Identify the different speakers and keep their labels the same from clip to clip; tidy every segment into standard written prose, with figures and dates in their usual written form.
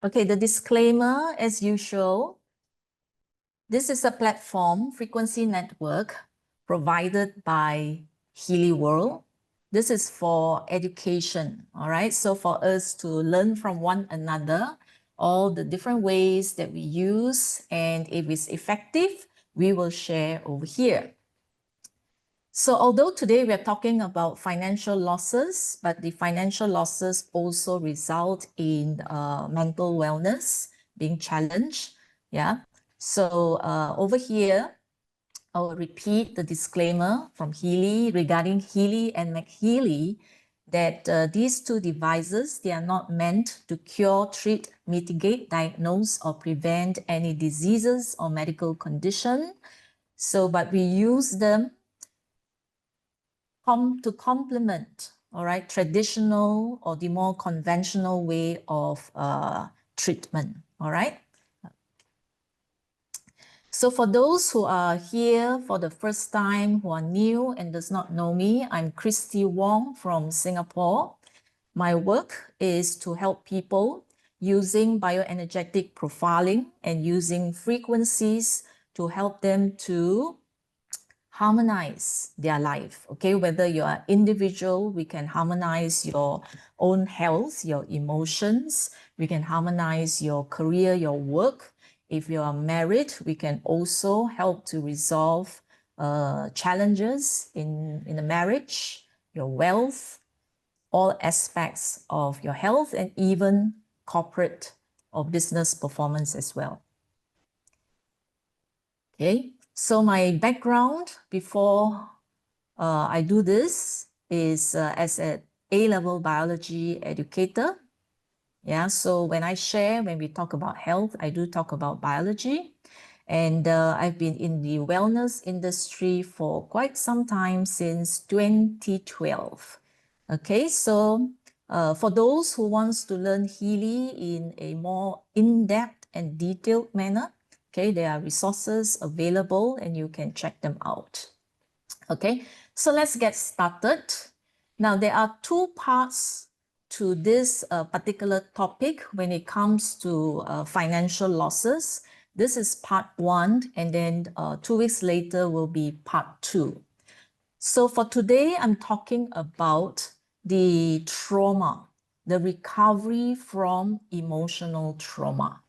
Speaker 1: Okay, the disclaimer as usual. This is a platform, frequency network, provided by Healy World. This is for education, all right? So for us to learn from one another, all the different ways that we use, and if it's effective, we will share over here. So although today we are talking about financial losses, but the financial losses also result in mental wellness being challenged, yeah? So over here, I will repeat the disclaimer from Healy regarding Healy and McHealy that these two devices, they are not meant to cure, treat, mitigate, diagnose, or prevent any diseases or medical condition. So, but we use them to complement, all right, traditional or the more conventional way of treatment, all right? So for those who are here for the first time, who are new and does not know me, I'm Christy Wong from Singapore. My work is to help people using bioenergetic profiling and using frequencies to help them to harmonize their life, okay? Whether you are individual, we can harmonize your own health, your emotions, we can harmonize your career, your work. If you are married, we can also help to resolve challenges in the marriage, your wealth, all aspects of your health, and even corporate or business performance as well. Okay, so my background before I do this is as an A-level biology educator. Yeah, so when we talk about health, I do talk about biology. And I've been in the wellness industry for quite some time, since 2012. Okay, so for those who wants to learn Healy in a more in-depth and detailed manner, okay, there are resources available and you can check them out. Okay, so let's get started. Now, there are two parts to this particular topic when it comes to financial losses. This is part one, and then 2 weeks later will be part two. So for today, I'm talking about the trauma, the recovery from emotional trauma.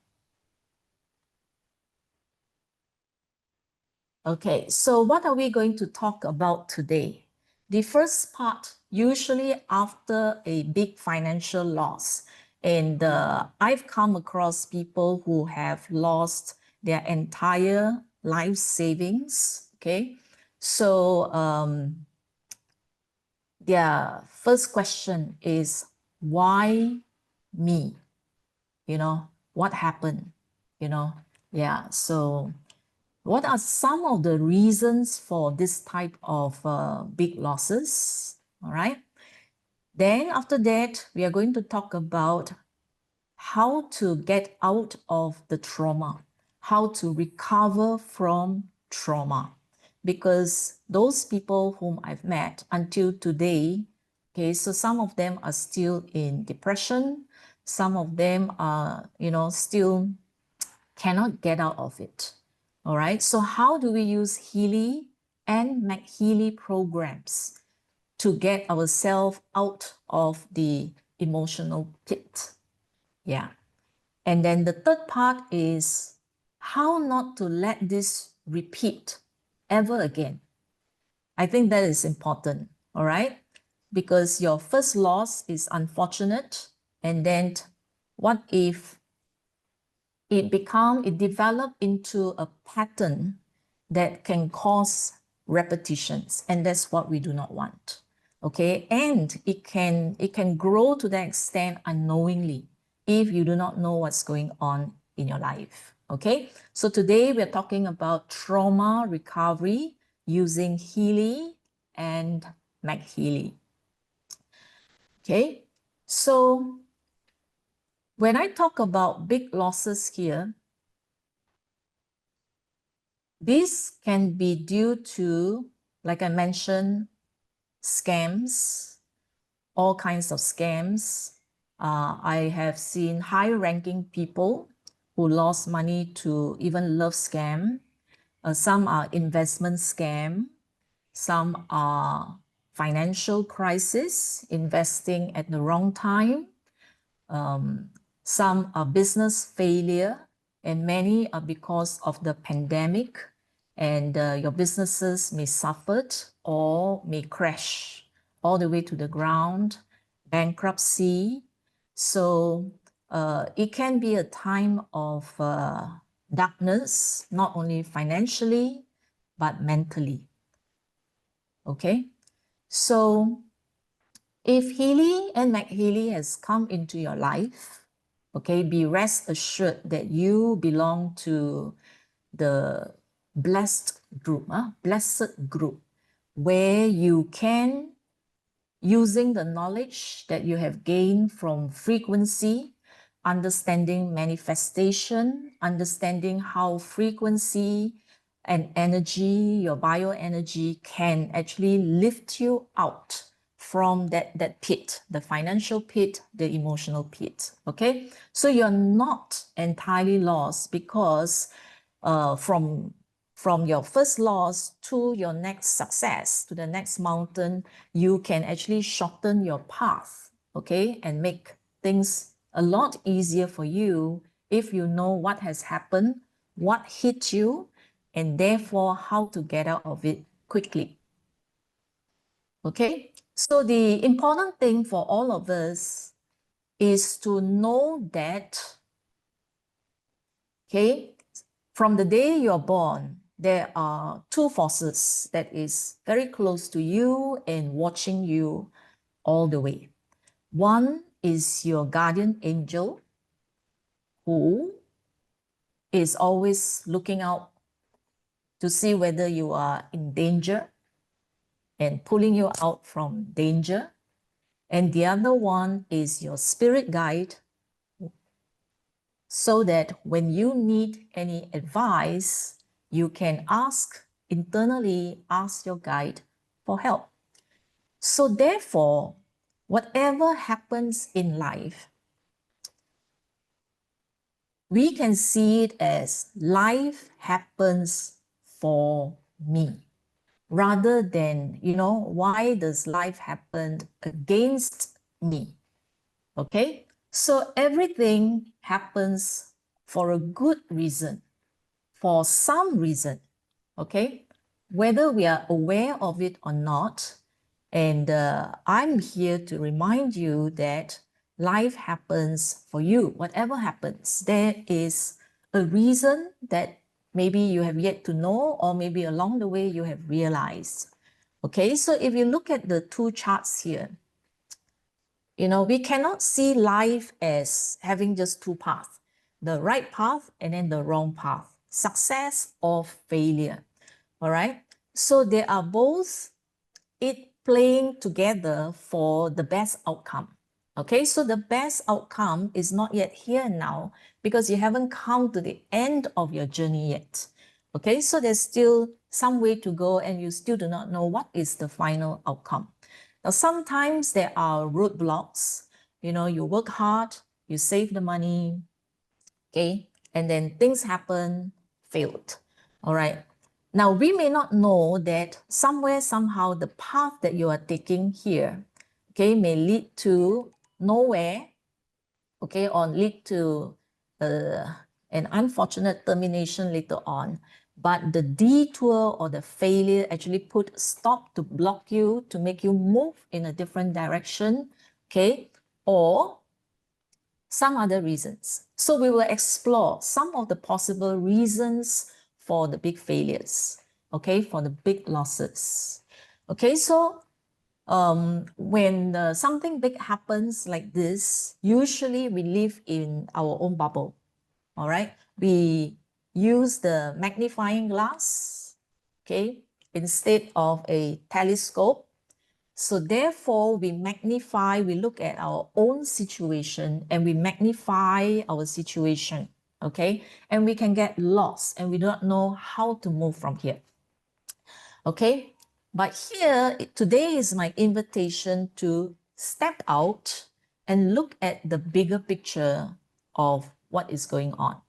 Speaker 1: Okay, so what are we going to talk about today? The first part, usually after a big financial loss, and I've come across people who have lost their entire life savings, okay? So their first question is, why me? You know, what happened? You know, yeah, so what are some of the reasons for this type of big losses? All right. Then after that, we are going to talk about how to get out of the trauma, how to recover from trauma. Because those people whom I've met until today, okay, so some of them are still in depression. Some of them are, still cannot get out of it. All right, so how do we use Healy and McHealy programs to get ourselves out of the emotional pit? Yeah. And then the third part is how not to let this repeat ever again. I think that is important, all right? Because your first loss is unfortunate, and then what if it developed into a pattern that can cause repetitions, and that's what we do not want. Okay, and it can grow to that extent unknowingly if you do not know what's going on in your life. Okay, so today we're talking about trauma recovery using Healy and McHealy. Okay, so when I talk about big losses here, this can be due to, like I mentioned, scams, all kinds of scams, I have seen high-ranking people who lost money to even love scam. Some are investment scam. Some are financial crisis, investing at the wrong time. Some are business failure, and many are because of the pandemic, and your businesses may suffer or may crash all the way to the ground, bankruptcy. So it can be a time of darkness, not only financially, but mentally. Okay, so if Healy and McHealy has come into your life, okay, be rest assured that you belong to the blessed group, blessed group, where you can, using the knowledge that you have gained from frequency, understanding manifestation, understanding how frequency and energy, your bioenergy, can actually lift you out from that pit, the financial pit, the emotional pit. Okay, so you're not entirely lost, because from your first loss to your next success, to the next mountain, you can actually shorten your path, okay, and make things a lot easier for you if you know what has happened, what hit you, and therefore how to get out of it quickly. Okay, so the important thing for all of us is to know that, okay, from the day you're born, there are two forces that is very close to you and watching you all the way. One is your guardian angel, who is always looking out to see whether you are in danger and pulling you out from danger. And the other one is your spirit guide, so that when you need any advice, you can internally ask your guide for help. So therefore, whatever happens in life, we can see it as life happens for me, rather than, why does life happen against me? Okay, so everything happens for a good reason, for some reason, okay, whether we are aware of it or not. And I'm here to remind you that life happens for you. Whatever happens, there is a reason that maybe you have yet to know, or maybe along the way you have realized. Okay, so if you look at the two charts here, we cannot see life as having just two paths, the right path and then the wrong path, success or failure. All right, so they are both playing together for the best outcome. Okay, so the best outcome is not yet here now, because you haven't come to the end of your journey yet. Okay, so there's still some way to go, and you still do not know what is the final outcome. Now, sometimes there are roadblocks. You work hard, you save the money, okay, and then things happen, failed. All right. Now, we may not know that somewhere, somehow, the path that you are taking here, okay, may lead to nowhere, okay, or lead to an unfortunate termination later on. But the detour or the failure actually put a stop to block you, to make you move in a different direction, okay, or some other reasons. So we will explore some of the possible reasons for the big failures, okay, for the big losses. Okay, so when something big happens like this, usually we live in our own bubble, all right? We use the magnifying glass, okay, instead of a telescope. So therefore, we look at our own situation and we magnify our situation, okay? And we can get lost and we don't know how to move from here, okay? But here, today is my invitation to step out and look at the bigger picture of what is going on.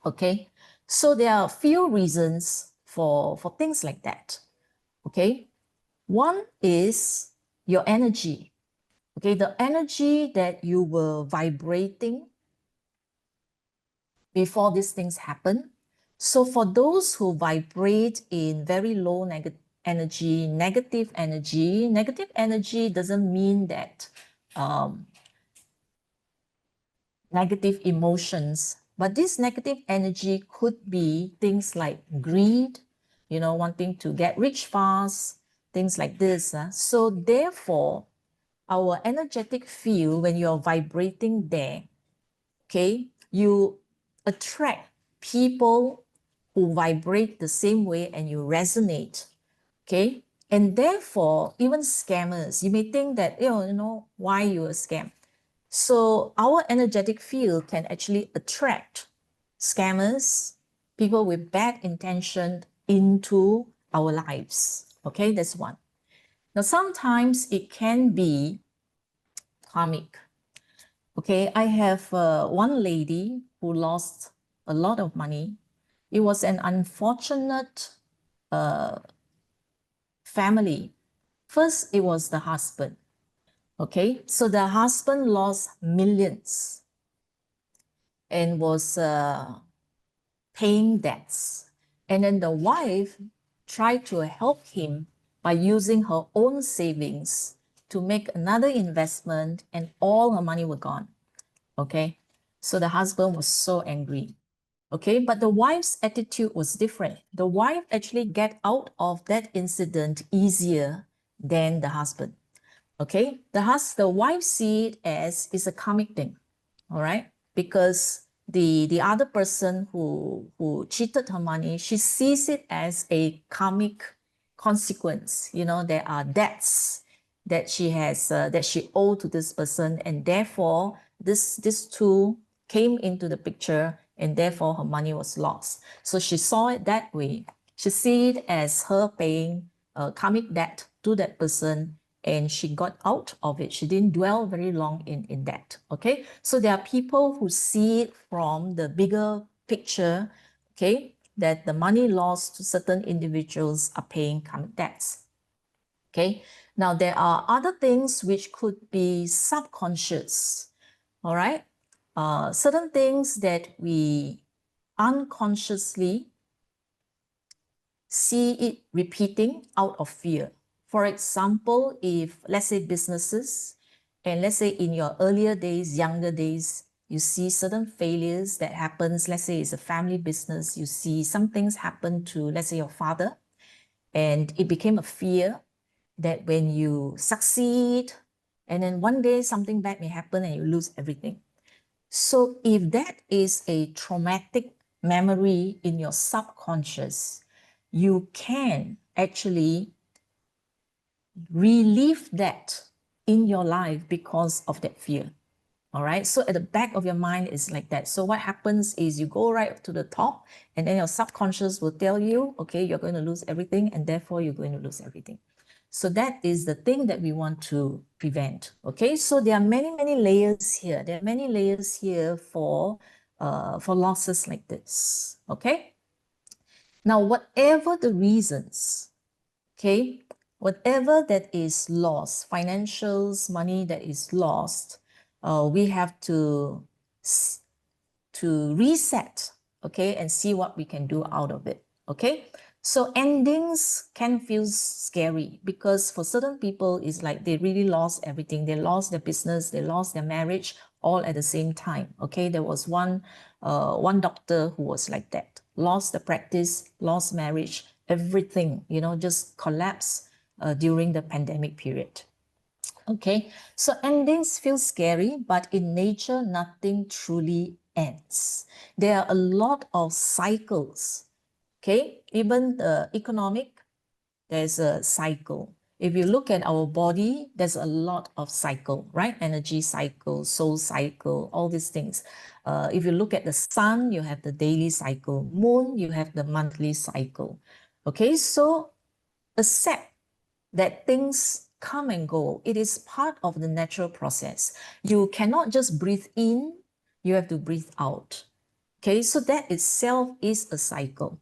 Speaker 1: Okay, so there are a few reasons for things like that. Okay, one is your energy. Okay, the energy that you were vibrating before these things happen. So for those who vibrate in very low negative energy doesn't mean that negative emotions, but this negative energy could be things like greed, wanting to get rich fast, things like this. So therefore, our energetic field, when you're vibrating there, okay, you attract people who vibrate the same way and you resonate, okay? And therefore, even scammers, you may think that, why you a scam? So our energetic field can actually attract scammers, people with bad intention into our lives. Okay, that's one. Now, sometimes it can be karmic. Okay, I have one lady who lost a lot of money. It was an unfortunate family. First, it was the husband. Okay, so the husband lost millions and was paying debts. And then the wife tried to help him by using her own savings to make another investment, and all her money were gone. Okay, so the husband was so angry. Okay, but the wife's attitude was different. The wife actually get out of that incident easier than the husband. Okay, the wife see it as it's a karmic thing. All right, because the other person who cheated her money, she sees it as a karmic consequence. There are debts that she has that she owed to this person, and therefore this two came into the picture, and therefore her money was lost. So she saw it that way. She see it as her paying a karmic debt to that person, and she got out of it. She didn't dwell very long in that. Okay, so there are people who see it from the bigger picture, okay, that the money lost to certain individuals are paying karmic debts. Okay, now there are other things which could be subconscious. All right, certain things that we unconsciously see it repeating out of fear. For example, if let's say businesses, and let's say in your earlier days, younger days, you see certain failures that happens, let's say it's a family business, you see some things happen to, let's say, your father, and it became a fear that when you succeed, and then one day something bad may happen and you lose everything. So if that is a traumatic memory in your subconscious, you can actually relieve that in your life because of that fear. All right, so at the back of your mind is like that. So what happens is you go right to the top, and then your subconscious will tell you, okay, you're going to lose everything, and therefore you're going to lose everything. So that is the thing that we want to prevent. Okay, so there are many layers here. There are many layers here for losses like this. Okay, now whatever the reasons, okay, whatever that is lost, financials, money that is lost, we have to reset, okay, and see what we can do out of it. Okay, so endings can feel scary because for certain people it's like they really lost everything. They lost their business, they lost their marriage, all at the same time. Okay, there was one doctor who was like that, lost the practice, lost marriage, everything, just collapsed during the pandemic period. Okay, so endings feel scary, but in nature, nothing truly ends. There are a lot of cycles. Okay, even the economic, there's a cycle. If you look at our body, there's a lot of cycle, right? Energy cycle, soul cycle, all these things. If you look at the sun, you have the daily cycle. Moon, you have the monthly cycle. Okay, so accept that things come and go. It is part of the natural process. You cannot just breathe in, you have to breathe out. Okay, so that itself is a cycle.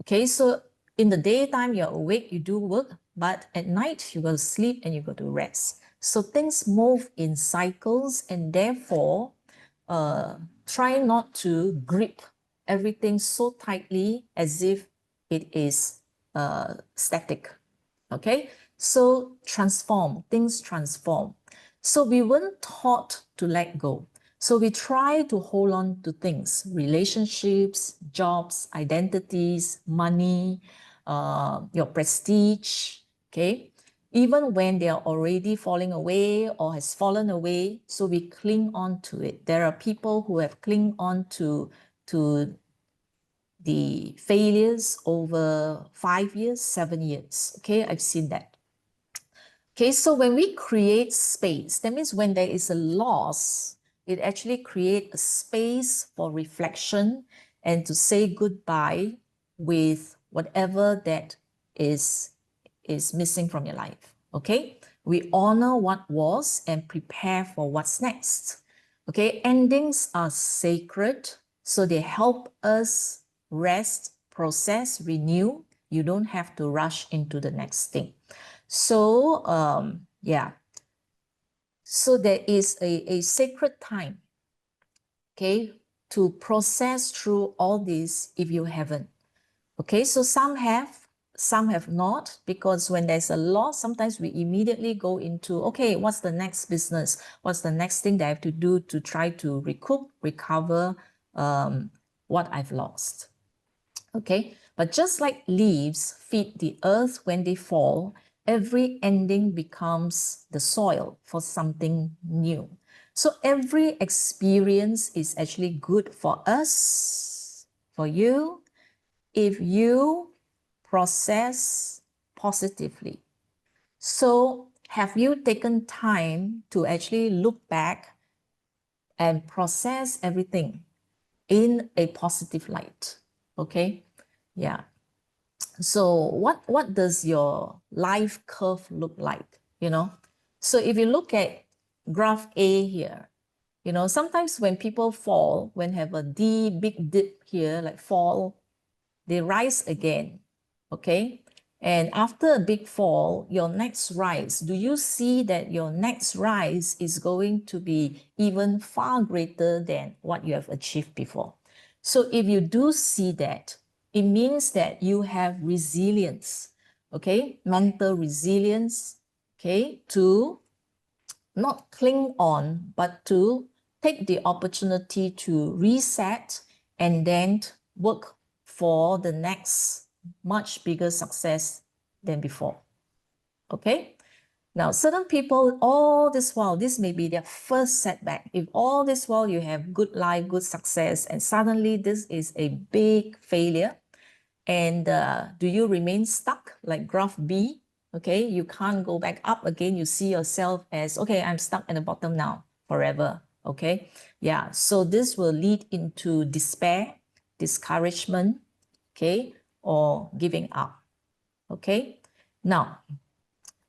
Speaker 1: Okay, so in the daytime, you're awake, you do work, but at night, you go to sleep and you go to rest. So things move in cycles, and therefore, try not to grip everything so tightly as if it is static. Okay, so transform, things transform. So we weren't taught to let go. So we try to hold on to things, relationships, jobs, identities, money, your prestige, okay? Even when they are already falling away or has fallen away, so we cling on to it. There are people who have clung on to the failures over 5 years, 7 years, okay? I've seen that. Okay, so when we create space, that means when there is a loss, it actually creates a space for reflection and to say goodbye with whatever that is missing from your life. Okay, we honor what was and prepare for what's next. Okay, endings are sacred, so they help us rest, process, renew. You don't have to rush into the next thing. So, yeah. So there is a sacred time, okay, to process through all this if you haven't. Okay, so some have not, because when there's a loss, sometimes we immediately go into, okay, what's the next business? What's the next thing that I have to do to try to recover what I've lost? Okay, but just like leaves feed the earth when they fall, every ending becomes the soil for something new. So every experience is actually good for us, for you, if you process positively. So have you taken time to actually look back and process everything in a positive light? Okay, yeah. So what does your life curve look like, you know? So if you look at graph A here, you know, sometimes when people fall, when have a big dip here, like fall, they rise again, okay? And after a big fall, your next rise, do you see that your next rise is going to be even far greater than what you have achieved before? So if you do see that, it means that you have resilience, okay? Mental resilience, okay? To not cling on, but to take the opportunity to reset and then work for the next much bigger success than before. Okay? Now, certain people, all this while, this may be their first setback. If all this while you have good life, good success, and suddenly this is a big failure, and do you remain stuck like graph B? Okay, you can't go back up again. You see yourself as, okay, I'm stuck at the bottom now forever. Okay, yeah, so this will lead into despair, discouragement, okay, or giving up. Okay, now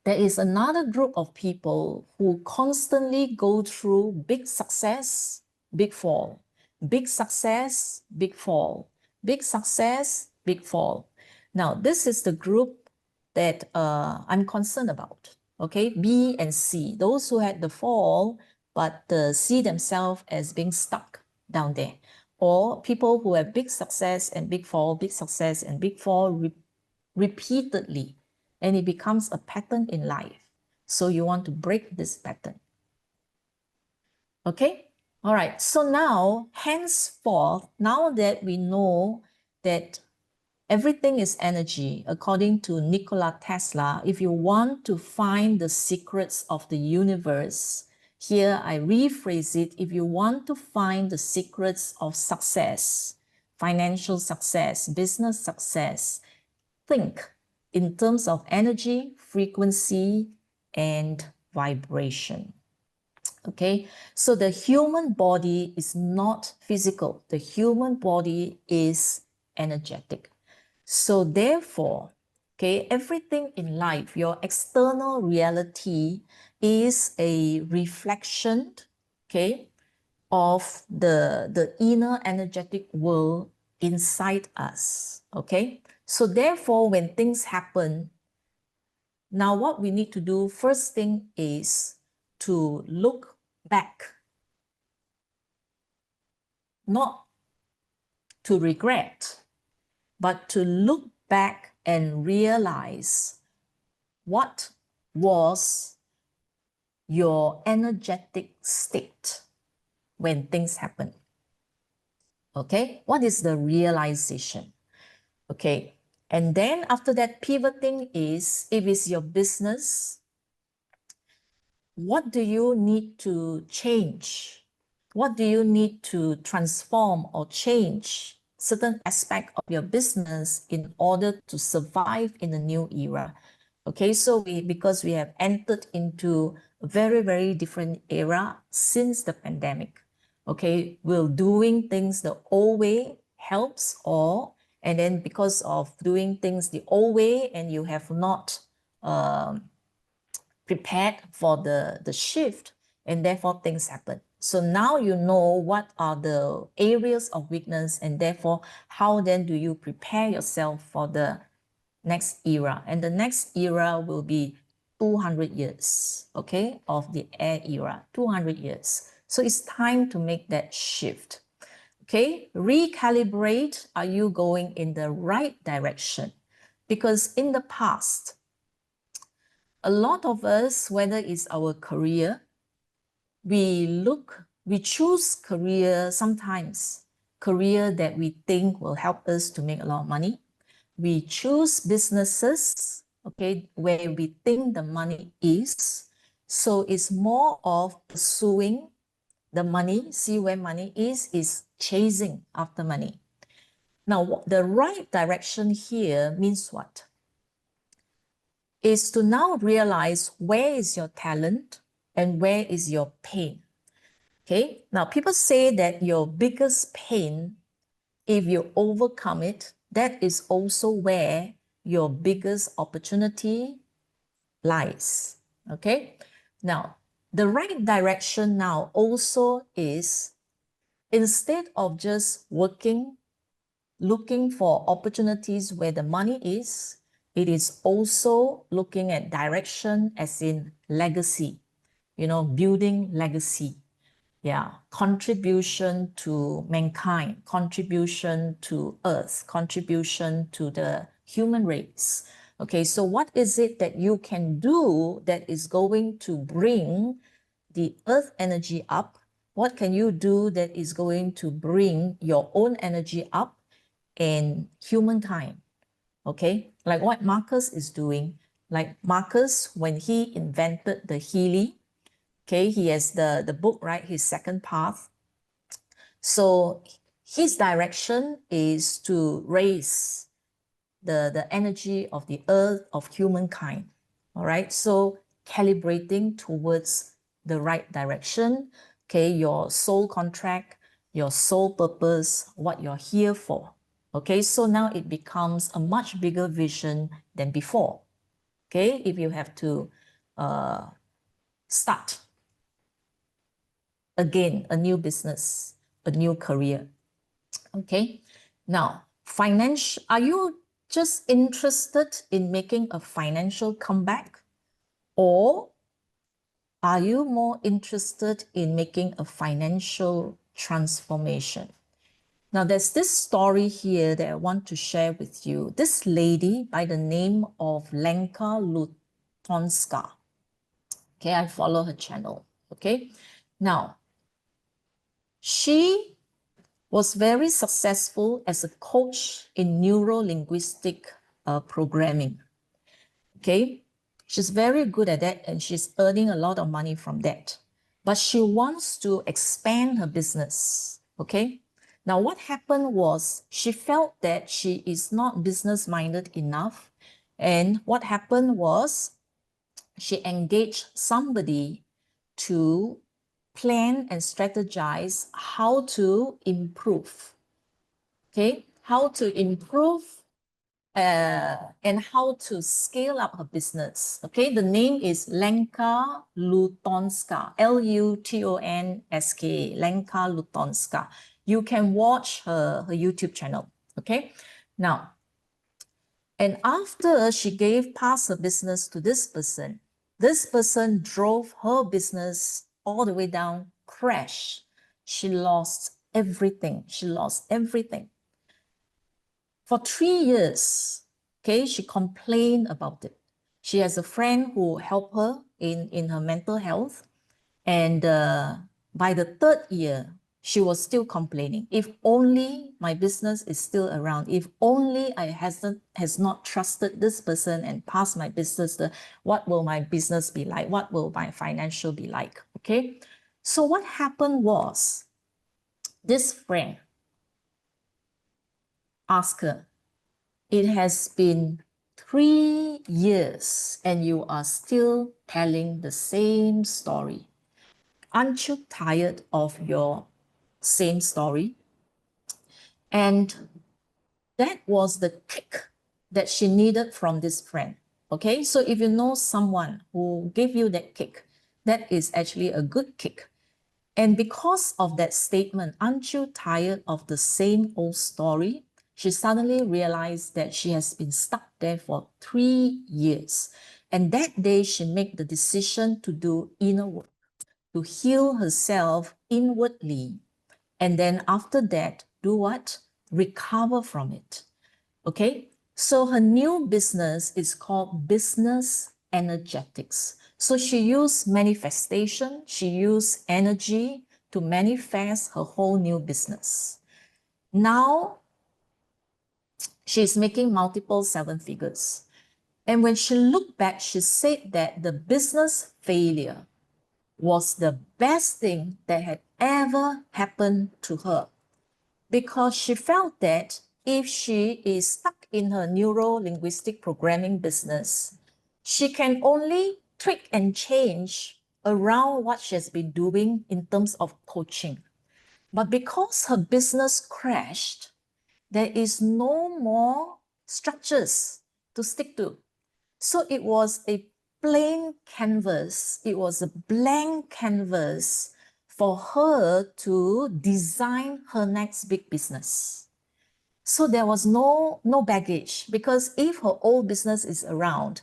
Speaker 1: there is another group of people who constantly go through big success, big fall, big success, big fall, big success, big fall. Now, this is the group that I'm concerned about, okay? B and C, those who had the fall, but see themselves as being stuck down there. Or people who have big success and big fall, big success and big fall repeatedly, and it becomes a pattern in life. So you want to break this pattern. Okay? All right. So now, henceforth, now that we know that everything is energy, according to Nikola Tesla, if you want to find the secrets of the universe, here I rephrase it, if you want to find the secrets of success, financial success, business success, think in terms of energy, frequency, and vibration. Okay, so the human body is not physical. The human body is energetic. So therefore, Okay, everything in life, your external reality is a reflection, okay, of the inner energetic world inside us, okay? So therefore, when things happen, now what we need to do, first thing is to look back, not to regret, but to look back and realize what was your energetic state when things happen. Okay, what is the realization? Okay, and then after that, pivoting is, if it's your business, what do you need to change? What do you need to transform or change certain aspect of your business in order to survive in the new era? Okay, so because we have entered into a very, very different era since the pandemic. Okay, will doing things the old way helps, or and then because of doing things the old way and you have not prepared for the shift, and therefore things happen. So now you know what are the areas of weakness, and therefore how then do you prepare yourself for the next era. And the next era will be 200 years, okay, of the air era, 200 years. So it's time to make that shift. Okay, recalibrate. Are you going in the right direction? Because in the past, a lot of us, whether it's our career, we choose career sometimes, career that we think will help us to make a lot of money. We choose businesses, okay, where we think the money is. So it's more of pursuing the money, see where money is chasing after money. Now, the right direction here means what? Is to now realize where is your talent and where is your pain. Okay, now people say that your biggest pain, if you overcome it, that is also where your biggest opportunity lies. Okay, now the right direction now also is, instead of just working, looking for opportunities where the money is, it is also looking at direction as in legacy, building legacy. Yeah, contribution to mankind, contribution to earth, contribution to the human race. Okay, so what is it that you can do that is going to bring the earth energy up? What can you do that is going to bring your own energy up and humankind? Okay, like what Marcus is doing. Like Marcus, when he invented the Healy, okay, he has the book, right? His second path. So his direction is to raise the energy of the earth, of humankind. All right. So calibrating towards the right direction. Okay, your soul contract, your soul purpose, what you're here for. Okay, so now it becomes a much bigger vision than before. Okay, if you have to start again, a new business, a new career. Okay, now are you just interested in making a financial comeback, or are you more interested in making a financial transformation? Now, there's this story here that I want to share with you. This lady by the name of Lenka Lutonska. Okay, I follow her channel. Okay, now she was very successful as a coach in neuro-linguistic programming. Okay, she's very good at that and she's earning a lot of money from that. But she wants to expand her business. Okay, now what happened was she felt that she is not business-minded enough. And what happened was she engaged somebody to plan and strategize how to improve. Okay, how to improve and how to scale up her business. Okay, the name is Lenka Lutonska, Lutonska, Lenka Lutonska. You can watch her YouTube channel. Okay, now, and after she passed her business to this person drove her business all the way down, crashed. She lost everything. She lost everything. For 3 years, okay, she complained about it. She has a friend who helped her in her mental health. And by the 3rd year, she was still complaining. If only my business is still around. If only I has not trusted this person and passed my business, what will my business be like? What will my financial be like? Okay. So what happened was, this friend asked her, it has been 3 years and you are still telling the same story. Aren't you tired of your same story? And that was the kick that she needed from this friend. Okay, so if you know someone who gave you that kick, that is actually a good kick. And because of that statement, aren't you tired of the same old story? She suddenly realized that she has been stuck there for 3 years. And that day she made the decision to do inner work, to heal herself inwardly. And then after that, do what? Recover from it. Okay? So her new business is called Business Energetics. So she used manifestation, she used energy to manifest her whole new business. Now, she's making multiple 7 figures. And when she looked back, she said that the business failure was the best thing that had ever happened to her, because she felt that if she is stuck in her neuro-linguistic programming business, she can only tweak and change around what she has been doing in terms of coaching. But because her business crashed, there is no more structures to stick to. So it was a plain canvas. It was a blank canvas for her to design her next big business. So there was no baggage, because if her old business is around,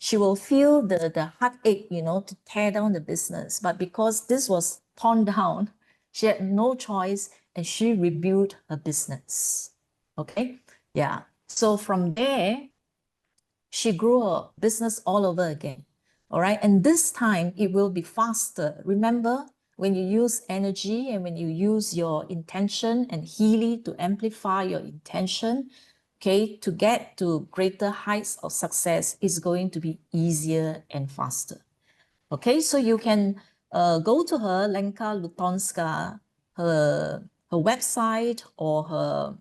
Speaker 1: she will feel the heartache, to tear down the business. But because this was torn down, she had no choice and she rebuilt her business. Okay? Yeah. So from there, she grew her business all over again. All right. And this time it will be faster. Remember, when you use energy and when you use your intention and Healy to amplify your intention, okay, to get to greater heights of success is going to be easier and faster. Okay, so you can go to her, Lenka Lutonska, her website or her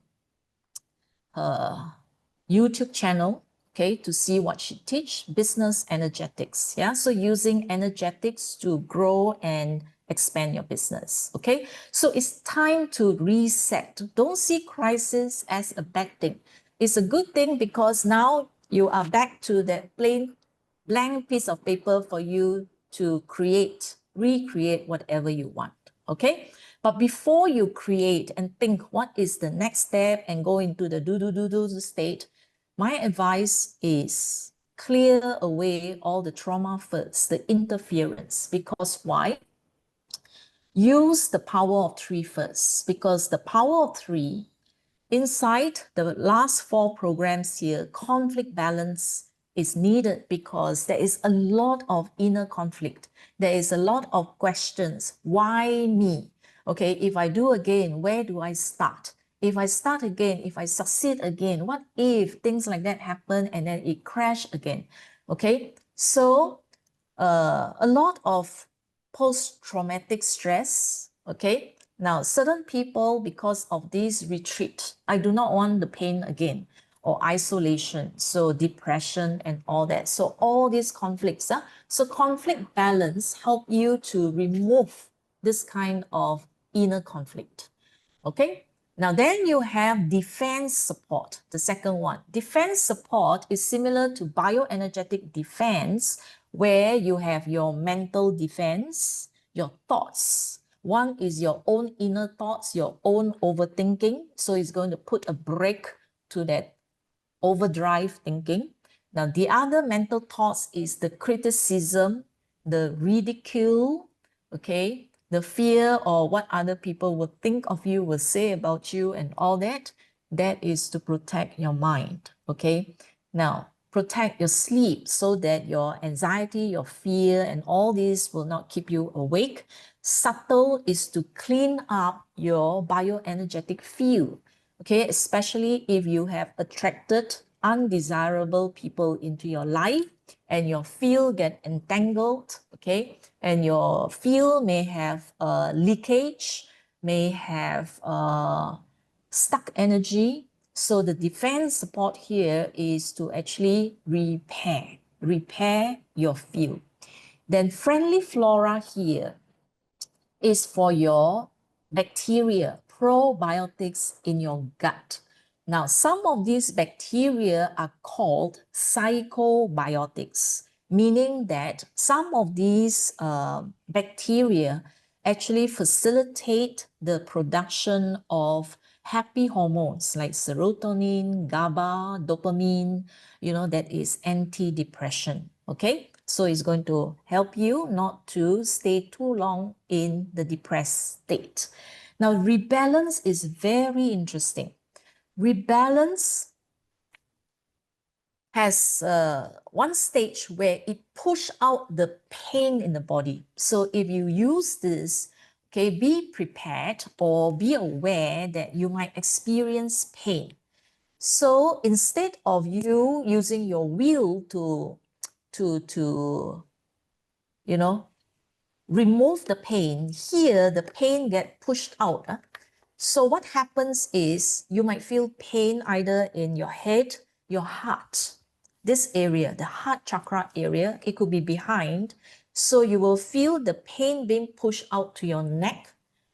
Speaker 1: YouTube channel, okay, to see what she teach, business energetics. Yeah, so using energetics to grow and expand your business. Okay, so it's time to reset. Don't see crisis as a bad thing. It's a good thing, because now you are back to that plain blank piece of paper for you to recreate whatever you want. Okay, but before you create and think what is the next step and go into the do state, my advice is clear away all the trauma first, the interference. Because why? Use the power of 3 first, because the power of 3, inside the last 4 programs here, conflict balance is needed, because there is a lot of inner conflict. There is a lot of questions. Why me? Okay, if I do again, where do I start? If I start again, if I succeed again, what if things like that happen and then it crash again? Okay, so a lot of post-traumatic stress. Okay, now certain people, because of this retreat, I do not want the pain again, or isolation, so depression and all that. So all these conflicts, so conflict balance help you to remove this kind of inner conflict. Okay, Now then you have defense support, the second one. Defense support is similar to bioenergetic defense, where you have your mental defense, your thoughts. One is your own inner thoughts, your own overthinking. So it's going to put a brake to that overdrive thinking. Now, the other mental thoughts is the criticism, the ridicule, okay, the fear or what other people will think of you, will say about you and all that. That is to protect your mind, okay? Now, protect your sleep so that your anxiety, your fear, and all this will not keep you awake. Subtle is to clean up your bioenergetic field, okay, especially if you have attracted undesirable people into your life and your field get entangled, okay, and your field may have leakage, may have stuck energy. So the defense support here is to actually repair your field. Then friendly flora here is for your bacteria, probiotics in your gut. Now, some of these bacteria are called psychobiotics, meaning that some of these bacteria actually facilitate the production of happy hormones like serotonin, GABA, dopamine, that is anti-depression, okay? So it's going to help you not to stay too long in the depressed state. Now, rebalance is very interesting. Rebalance has one stage where it pushes out the pain in the body. So if you use this, okay, be prepared or be aware that you might experience pain. So instead of you using your will to remove the pain, here the pain get pushed out. So what happens is you might feel pain either in your head, your heart, this area, the heart chakra area, it could be behind. So you will feel the pain being pushed out to your neck,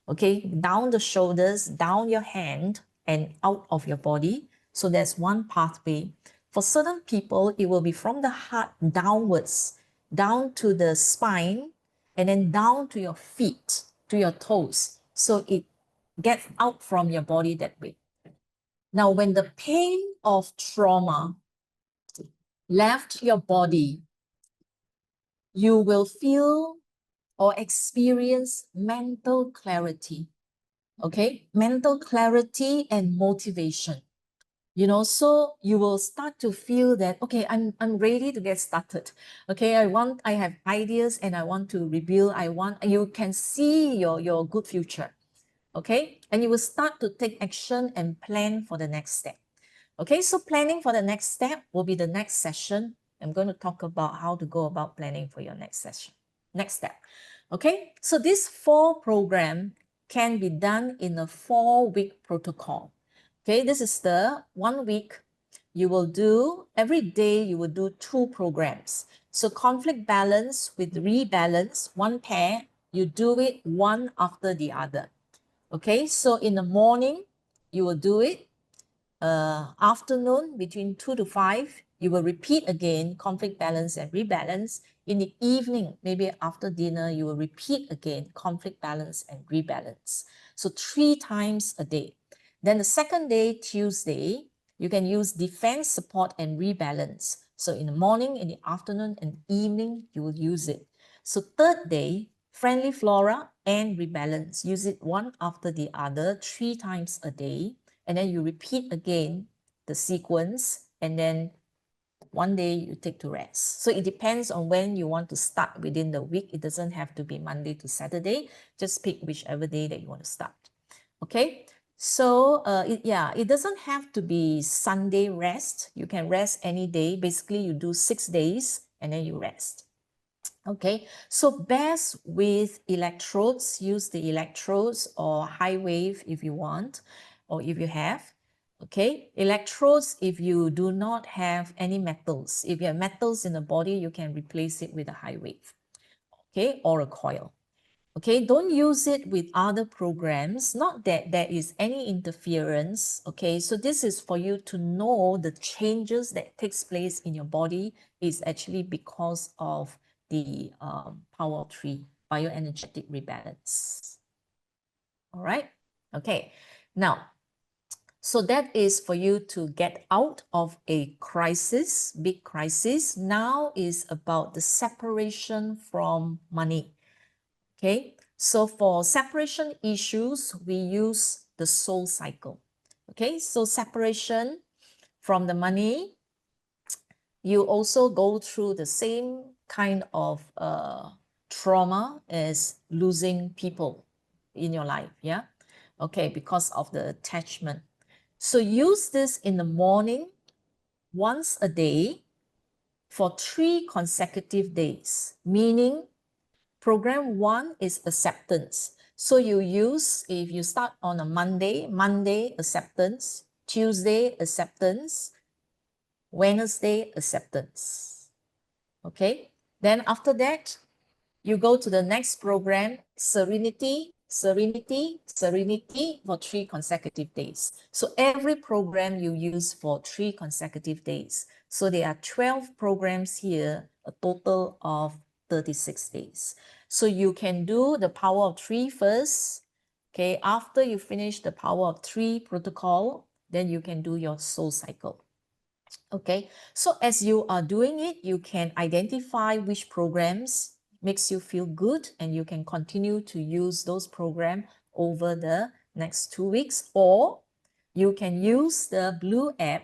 Speaker 1: okay, down the shoulders, down your hand, and out of your body. So that's one pathway. For certain people, it will be from the heart downwards, down to the spine, and then down to your feet, to your toes. So it gets out from your body that way. Now, when the pain of trauma left your body, you will feel or experience mental clarity, okay? Mental clarity and motivation. So you will start to feel that, okay, I'm ready to get started. Okay, I have ideas and I want to rebuild. You can see your good future. Okay, and you will start to take action and plan for the next step. Okay, so planning for the next step will be the next session. I'm going to talk about how to go about planning for your next session, next step. Okay, so this 4 program can be done in a 4-week protocol. Okay, this is the 1 week. You will do, every day you will do 2 programs. So conflict balance with rebalance, 1 pair, you do it one after the other. Okay, so in the morning, you will do it. Afternoon, between 2 to 5, you will repeat again, conflict balance and rebalance. In the evening, maybe after dinner, you will repeat again, conflict balance and rebalance. So 3 times a day. Then the second day, Tuesday, you can use defense, support, and rebalance. So in the morning, in the afternoon, and evening, you will use it. So third day, friendly flora and rebalance. Use it one after the other, 3 times a day. And then you repeat again the sequence, and then one day you take to rest. So it depends on when you want to start within the week. It doesn't have to be Monday to Saturday. Just pick whichever day that you want to start. Okay, so it doesn't have to be Sunday rest. You can rest any day. Basically, you do 6 days and then you rest. Okay, so best with electrodes, use the electrodes or high wave if you want, or if you have. Okay, electrodes, if you do not have any metals, if you have metals in the body, you can replace it with a high wave, okay, or a coil. Okay, don't use it with other programs, not that there is any interference. Okay, so this is for you to know the changes that takes place in your body is actually because of the power of 3 bioenergetic rebalance. All right, okay, now so that is for you to get out of a crisis, big crisis. Now is about the separation from money. Okay, so for separation issues, we use the soul cycle. Okay, so separation from the money, you also go through the same kind of trauma as losing people in your life. Yeah, okay, because of the attachment. So use this in the morning once a day for 3 consecutive days, meaning program 1 is acceptance. So you use, if you start on a Monday acceptance, Tuesday acceptance, Wednesday acceptance. Okay, then after that, you go to the next program, serenity, serenity, serenity for 3 consecutive days. So every program you use for 3 consecutive days. So there are 12 programs here, a total of 36 days. So you can do the power of 3 first. Okay, after you finish the power of 3 protocol, then you can do your soul cycle. Okay, so as you are doing it, you can identify which programs makes you feel good, and you can continue to use those programs over the next 2 weeks, or you can use the blue app,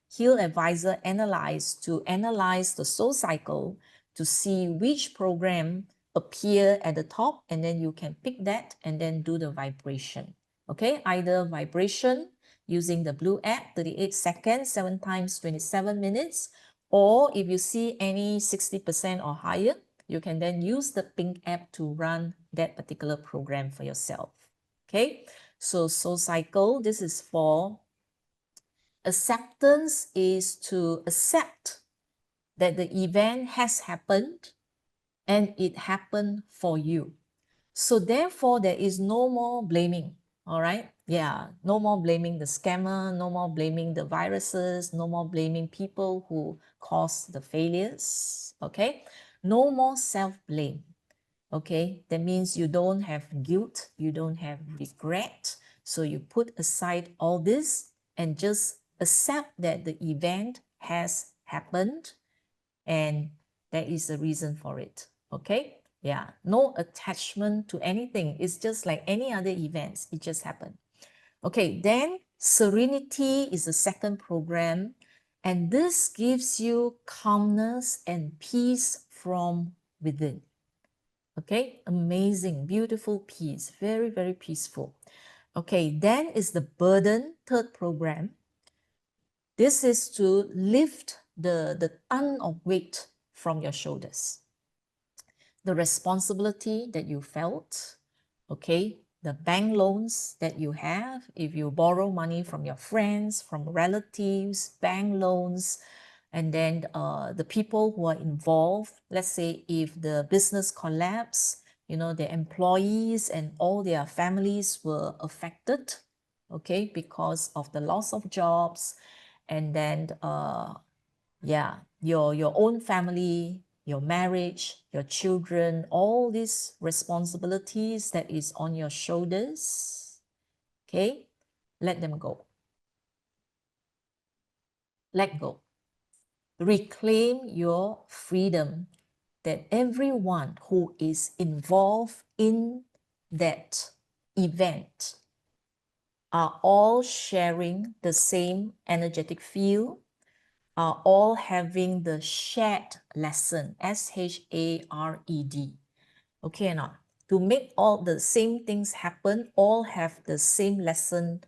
Speaker 1: Heal Advisor Analyze, to analyze the soul cycle to see which program appear at the top, and then you can pick that and then do the vibration. Okay, either vibration using the blue app, 38 seconds, 7 times 27 minutes. Or if you see any 60% or higher, you can then use the pink app to run that particular program for yourself. Okay, so soul cycle, this is for acceptance, is to accept that the event has happened and it happened for you. So therefore, there is no more blaming. All right. Yeah. No more blaming the scammer, no more blaming the viruses, no more blaming people who caused the failures. Okay. No more self-blame. Okay. That means you don't have guilt, you don't have regret. So you put aside all this and just accept that the event has happened and there is a reason for it. Okay. Yeah, no attachment to anything. It's just like any other events. It just happened. Okay, then serenity is the second program. And this gives you calmness and peace from within. Okay, amazing, beautiful peace. Very, very peaceful. Okay, then is the burden, third program. This is to lift the ton of weight from your shoulders. The responsibility that you felt, okay, the bank loans that you have, if you borrow money from your friends, from relatives, bank loans, and then the people who are involved, let's say if the business collapse, you know, the employees and all their families were affected, okay, because of the loss of jobs, and then yeah, your own family, your marriage, your children, all these responsibilities that is on your shoulders, okay, let them go. Let go. Reclaim your freedom, that everyone who is involved in that event are all sharing the same energetic field, are all having the shared lesson, SHARED. Okay or not? To make all the same things happen, all have the same lesson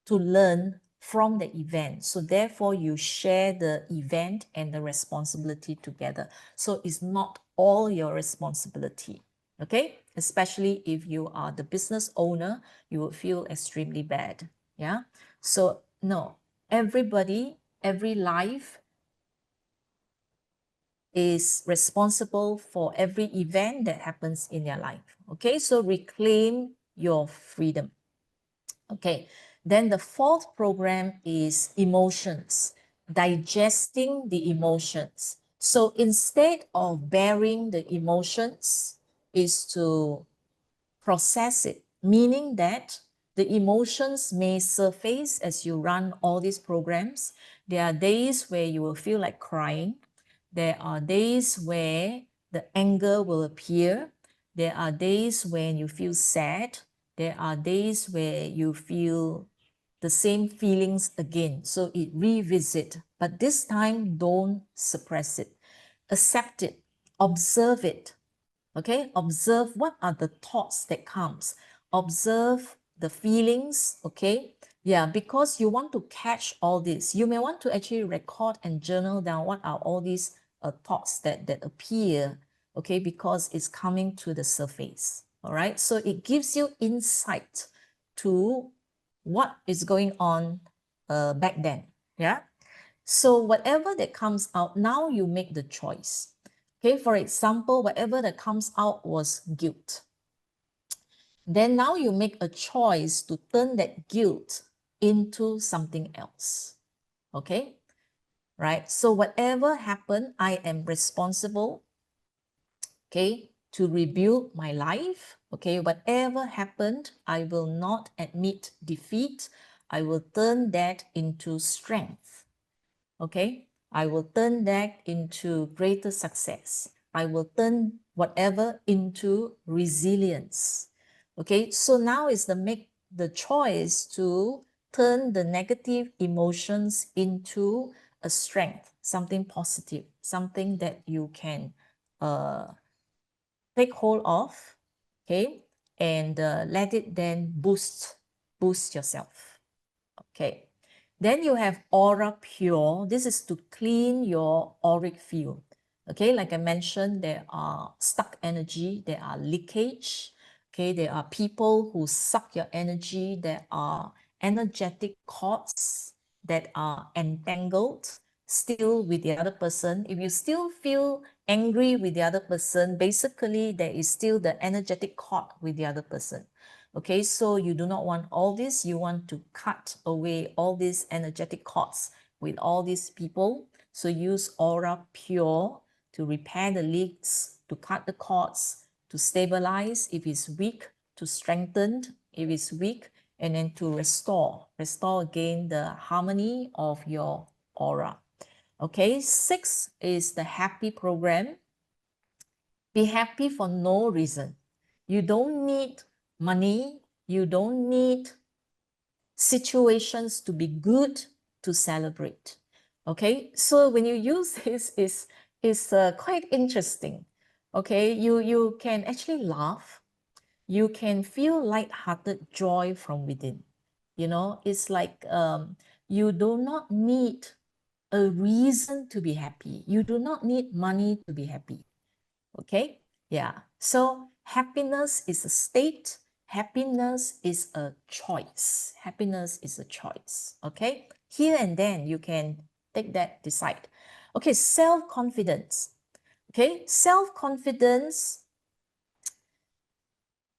Speaker 1: to learn from the event. So therefore, you share the event and the responsibility together. So it's not all your responsibility. Okay? Especially if you are the business owner, you will feel extremely bad. Yeah? So no, everybody, every life is responsible for every event that happens in your life. Okay, so reclaim your freedom. Okay, then the fourth program is emotions, digesting the emotions. So instead of bearing the emotions, is to process it, meaning that the emotions may surface as you run all these programs. There are days where you will feel like crying. There are days where the anger will appear. There are days when you feel sad. There are days where you feel the same feelings again. So it revisit, but this time don't suppress it. Accept it, observe it. Okay, observe what are the thoughts that comes. Observe the feelings, okay? Yeah, because you want to catch all this. You may want to actually record and journal down what are all these thoughts that appear, okay? Because it's coming to the surface, all right? So it gives you insight to what is going on back then, yeah? So whatever that comes out, now you make the choice. Okay, for example, whatever that comes out was guilt. Then now you make a choice to turn that guilt into something else. Okay, right? So whatever happened, I am responsible, okay, to rebuild my life. Okay, whatever happened, I will not admit defeat. I will turn that into strength. Okay, I will turn that into greater success. I will turn whatever into resilience. Okay, so now is make the choice to turn the negative emotions into a strength, something positive, something that you can take hold of, okay, and let it then boost yourself. Okay. Then you have aura pure. This is to clean your auric field. Okay, like I mentioned, there are stuck energy, there are leakage. Okay, there are people who suck your energy, there are energetic cords that are entangled still with the other person. If you still feel angry with the other person, basically there is still the energetic cord with the other person. Okay, so you do not want all this. You want to cut away all these energetic cords with all these people. So use Aura Pure to repair the leaks, to cut the cords, to stabilize if it's weak, to strengthen if it's weak, and then to restore again the harmony of your aura. Okay, 6 is the happy program. Be happy for no reason. You don't need money. You don't need situations to be good to celebrate. Okay, so when you use this, is quite interesting. Okay, you can actually laugh. You can feel light-hearted joy from within. You know, it's like you do not need a reason to be happy. You do not need money to be happy. Okay, yeah, so happiness is a state. Happiness is a choice. Happiness is a choice. Okay, here and then you can take that, decide. Okay, self-confidence. Okay, self-confidence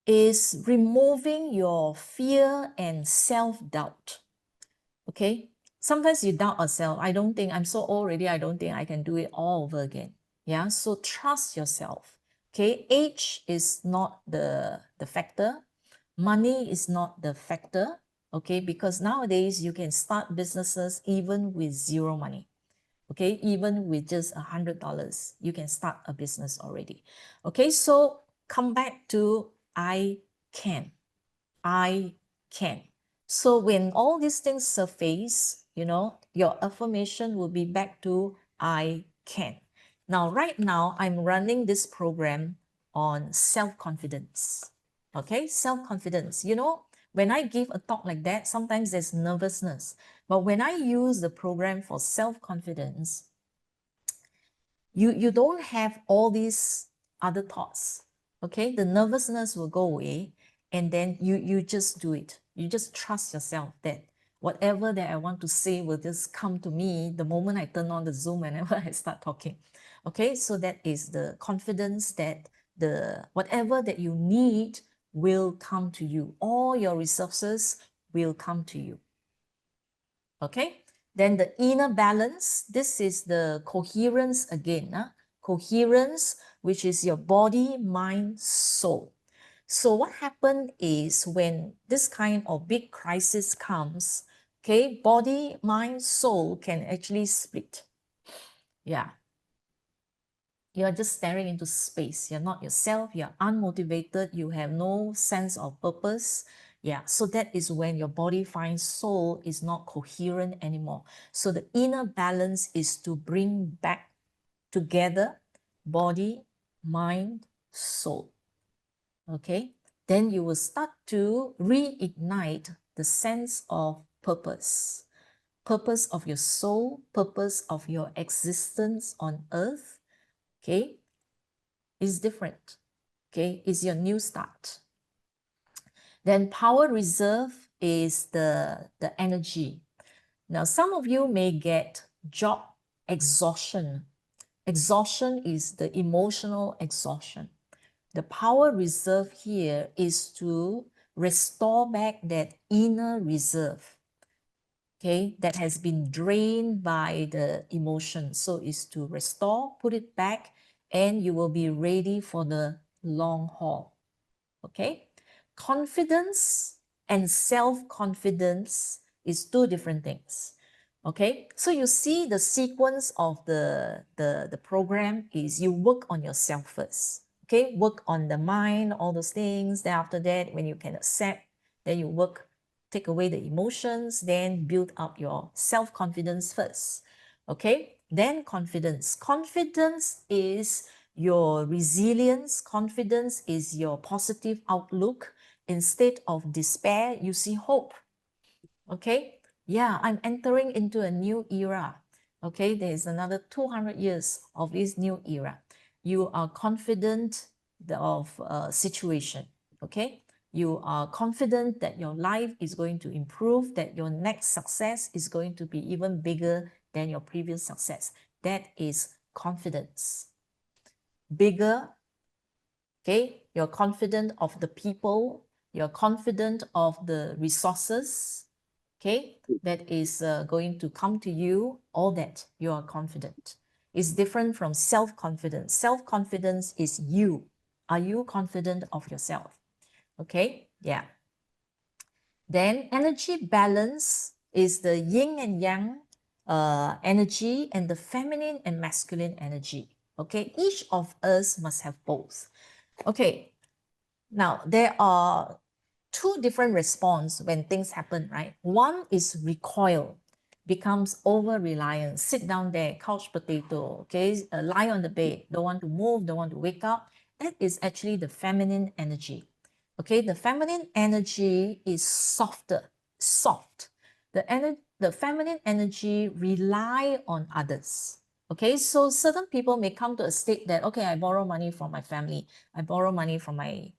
Speaker 1: is removing your fear and self-doubt. Okay, sometimes you doubt yourself. I don't think, I'm so old already, I don't think I can do it all over again. Yeah, so trust yourself. Okay, age is not the factor. Money is not the factor. Okay, because nowadays you can start businesses even with zero money. Okay, even with just $100, you can start a business already. Okay, so come back to I can. I can. So when all these things surface, you know, your affirmation will be back to I can. Now, right now, I'm running this program on self-confidence. Okay, self-confidence. You know, when I give a talk like that, sometimes there's nervousness. But when I use the program for self-confidence, you don't have all these other thoughts. Okay, the nervousness will go away, and then you just do it. You just trust yourself that whatever that I want to say will just come to me the moment I turn on the Zoom whenever I start talking. Okay, so that is the confidence that the whatever that you need will come to you. All your resources will come to you. Okay, then the inner balance, this is the coherence again. Coherence, which is your body, mind, soul. So what happened is when this kind of big crisis comes, okay, body, mind, soul can actually split. Yeah. You're just staring into space. You're not yourself. You're unmotivated. You have no sense of purpose. Yeah, so that is when your body finds soul is not coherent anymore. So the inner balance is to bring back together body, mind, soul. Okay, then you will start to reignite the sense of purpose. Purpose of your soul, purpose of your existence on earth. Okay, is different. Okay, is your new start. Then power reserve is the energy. Now, some of you may get job exhaustion. Exhaustion is the emotional exhaustion. The power reserve here is to restore back that inner reserve, okay, that has been drained by the emotion. So is to restore, put it back, and you will be ready for the long haul. Okay, confidence and self-confidence is two different things. Okay, so you see the sequence of the program is you work on yourself first. Okay, work on the mind, all those things. Then after that, when you can accept, then you work, take away the emotions, then build up your self-confidence first. Okay, then confidence. Confidence is your resilience. Confidence is your positive outlook. Instead of despair, you see hope. Okay, yeah, I'm entering into a new era. Okay, there is another 200 years of this new era. You are confident of a situation. Okay, you are confident that your life is going to improve, that your next success is going to be even bigger than your previous success. That is confidence. Bigger, okay, you're confident of the people, you're confident of the resources, okay, that is going to come to you, all that you are confident. It's different from self-confidence. Self-confidence is you. Are you confident of yourself? Okay, yeah. Then energy balance is the yin and yang energy and the feminine and masculine energy. Okay, each of us must have both. Okay, now there are two different response when things happen, right? One is recoil, becomes over-reliant, sit down there, couch potato, okay, lie on the bed, don't want to move, don't want to wake up. That is actually the feminine energy. Okay, the feminine energy is softer, soft. The feminine energy rely on others. Okay, so certain people may come to a state that, okay, I borrow money from my family, I borrow money from my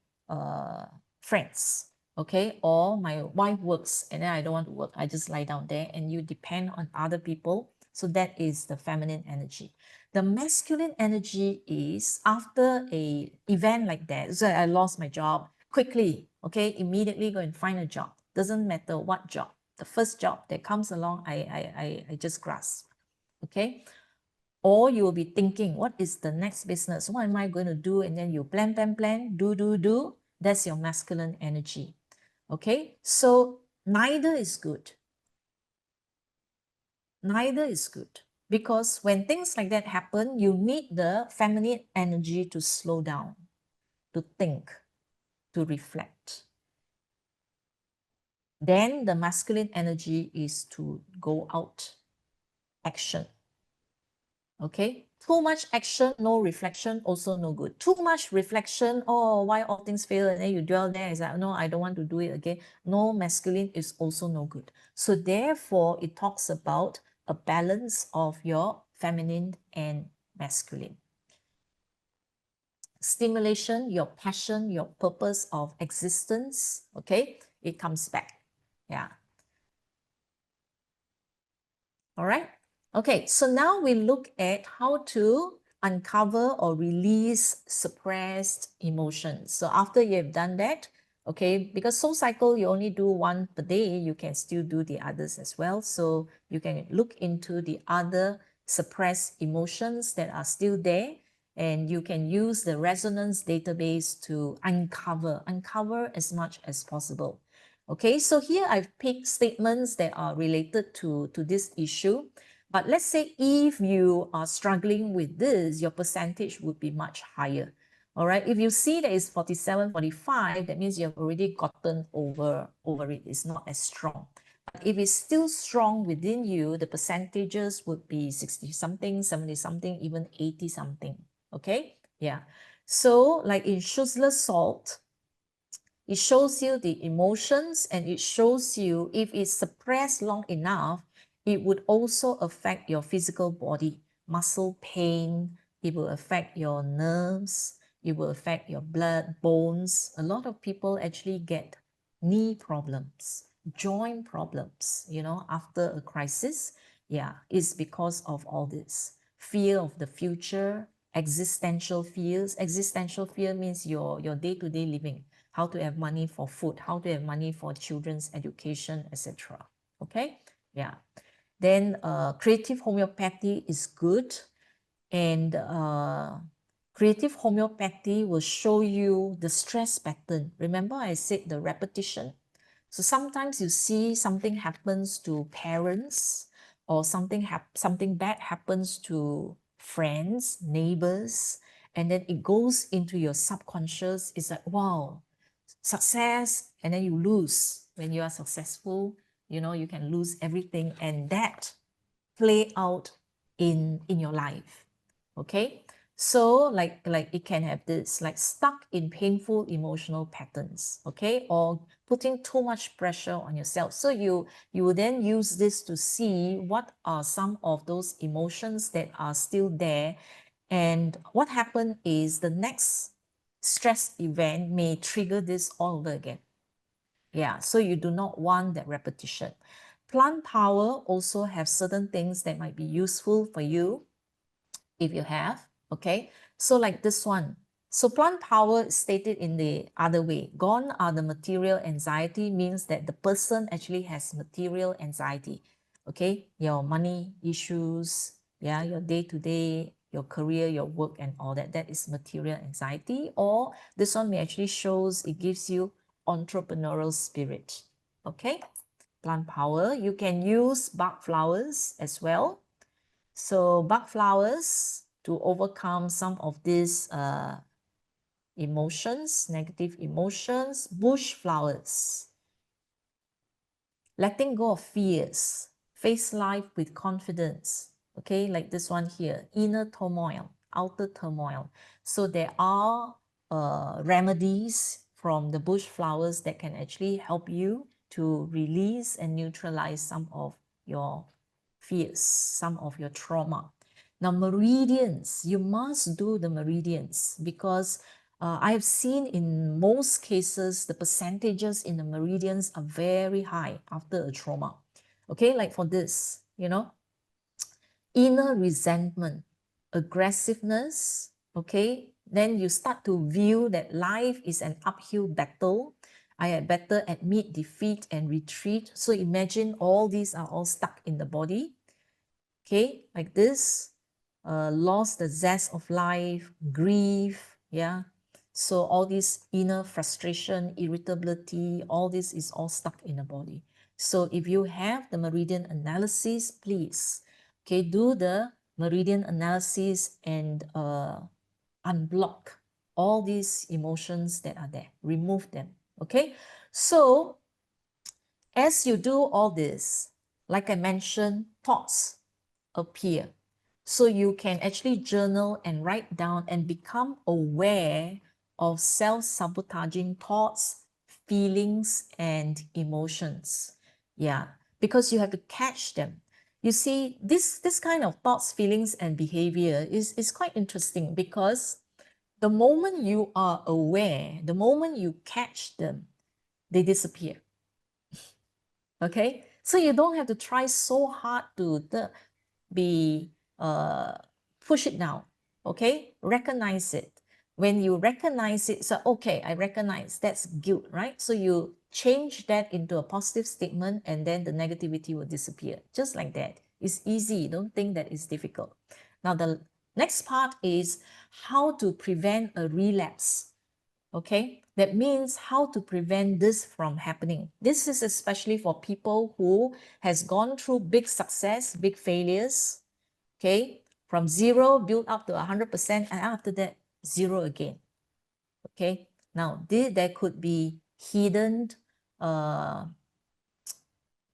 Speaker 1: friends, okay, or my wife works and then I don't want to work, I just lie down there, and you depend on other people. So that is the feminine energy. The masculine energy is after a event like that, so I lost my job, quickly, okay, immediately go and find a job. Doesn't matter what job, the first job that comes along, I just grasp. Okay, or you will be thinking, what is the next business? What am I going to do? And then you plan, do. That's your masculine energy. Okay, so neither is good. Neither is good. Because when things like that happen, you need the feminine energy to slow down, to think, to reflect. Then the masculine energy is to go out, action. Okay, too much action, no reflection, also no good. Too much reflection, oh, why all things fail, and then you dwell there, it's like, no, I don't want to do it again. No, masculine is also no good. So therefore, it talks about a balance of your feminine and masculine. Stimulation, your passion, your purpose of existence, okay, it comes back. Yeah. All right. Okay, so now we look at how to uncover or release suppressed emotions. So after you've done that, okay, because soul cycle, you only do one per day, you can still do the others as well. So you can look into the other suppressed emotions that are still there, and you can use the resonance database to uncover as much as possible. Okay, so here I've picked statements that are related to this issue. But let's say if you are struggling with this, your percentage would be much higher. All right, if you see that it's 47, 45, that means you have already gotten over it. It's not as strong. But if it's still strong within you, the percentages would be 60 something, 70 something, even 80 something. Okay, yeah. So like in Schussler's salt, it shows you the emotions, and it shows you if it's suppressed long enough, it would also affect your physical body, muscle pain, it will affect your nerves, it will affect your blood, bones. A lot of people actually get knee problems, joint problems, you know, after a crisis. Yeah, it's because of all this. Fear of the future, existential fears. Existential fear means your day-to-day living, how to have money for food, how to have money for children's education, etc. Okay, yeah. Then creative homeopathy is good, and creative homeopathy will show you the stress pattern. Remember I said the repetition. So sometimes you see something happens to parents, or something bad happens to friends, neighbors, and then it goes into your subconscious. It's like, wow, success, and then you lose. When you are successful, you know, you can lose everything, and that play out in your life. Okay, so like it can have this, like stuck in painful emotional patterns, okay, or putting too much pressure on yourself. So you will then use this to see what are some of those emotions that are still there, and what happened is the next stress event may trigger this all over again. Yeah, so you do not want that repetition. Plant power also have certain things that might be useful for you if you have, okay? So like this one. So plant power is stated in the other way. Gone are the material anxiety, means that the person actually has material anxiety, okay? Your money issues, yeah, your day-to-day, your career, your work and all that, that is material anxiety. Or this one may actually shows, it gives you entrepreneurial spirit, okay? Plant power, you can use bug flowers as well. So bug flowers to overcome some of these emotions, negative emotions. Bush flowers, letting go of fears, face life with confidence. Okay, like this one here, inner turmoil, outer turmoil. So there are remedies from the bush flowers that can actually help you to release and neutralize some of your fears, some of your trauma. Now, meridians, you must do the meridians, because I have seen in most cases, the percentages in the meridians are very high after a trauma. Okay, like for this, you know, inner resentment, aggressiveness, okay, then you start to view that life is an uphill battle. I had better admit defeat and retreat. So imagine all these are all stuck in the body. Okay, like this, lost the zest of life, grief, yeah. So all this inner frustration, irritability, all this is all stuck in the body. So if you have the meridian analysis, please, okay, do the meridian analysis and unblock all these emotions that are there, remove them, okay? So as you do all this, like I mentioned, thoughts appear. So you can actually journal and write down and become aware of self-sabotaging thoughts, feelings, and emotions. Yeah, because you have to catch them. You see, this kind of thoughts, feelings, and behavior is quite interesting, because the moment you are aware, the moment you catch them, they disappear. Okay, so you don't have to try so hard to be push it down. Okay, recognize it. When you recognize it, so okay, I recognize that's guilt, right? So you change that into a positive statement and then the negativity will disappear. Just like that. It's easy. Don't think that it's difficult. Now, the next part is how to prevent a relapse. Okay, that means how to prevent this from happening. This is especially for people who has gone through big success, big failures, okay, from zero build up to 100% and after that zero again. Okay, now there could be hidden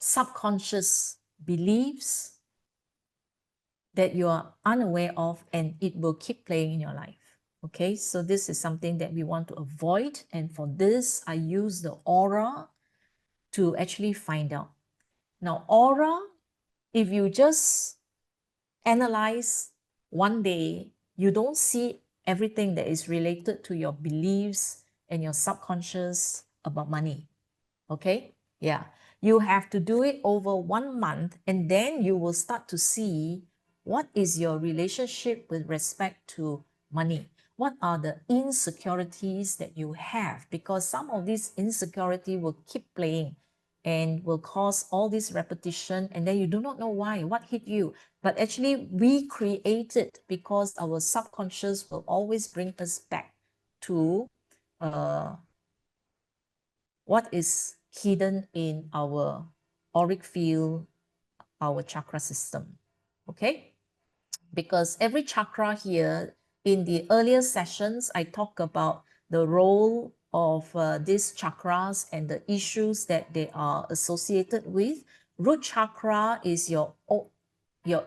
Speaker 1: subconscious beliefs that you are unaware of, and it will keep playing in your life. Okay, so this is something that we want to avoid, and for this I use the aura to actually find out. Now, aura, if you just analyze one day, you don't see everything that is related to your beliefs and your subconscious about money. Okay? Yeah. You have to do it over 1 month, and then you will start to see what is your relationship with respect to money. What are the insecurities that you have? Because some of these insecurity will keep playing and will cause all this repetition, and then you do not know why, what hit you. But actually, we create it because our subconscious will always bring us back to what is hidden in our auric field, our chakra system. Okay? Because every chakra here, in the earlier sessions, I talk about the role of these chakras and the issues that they are associated with. Root chakra is your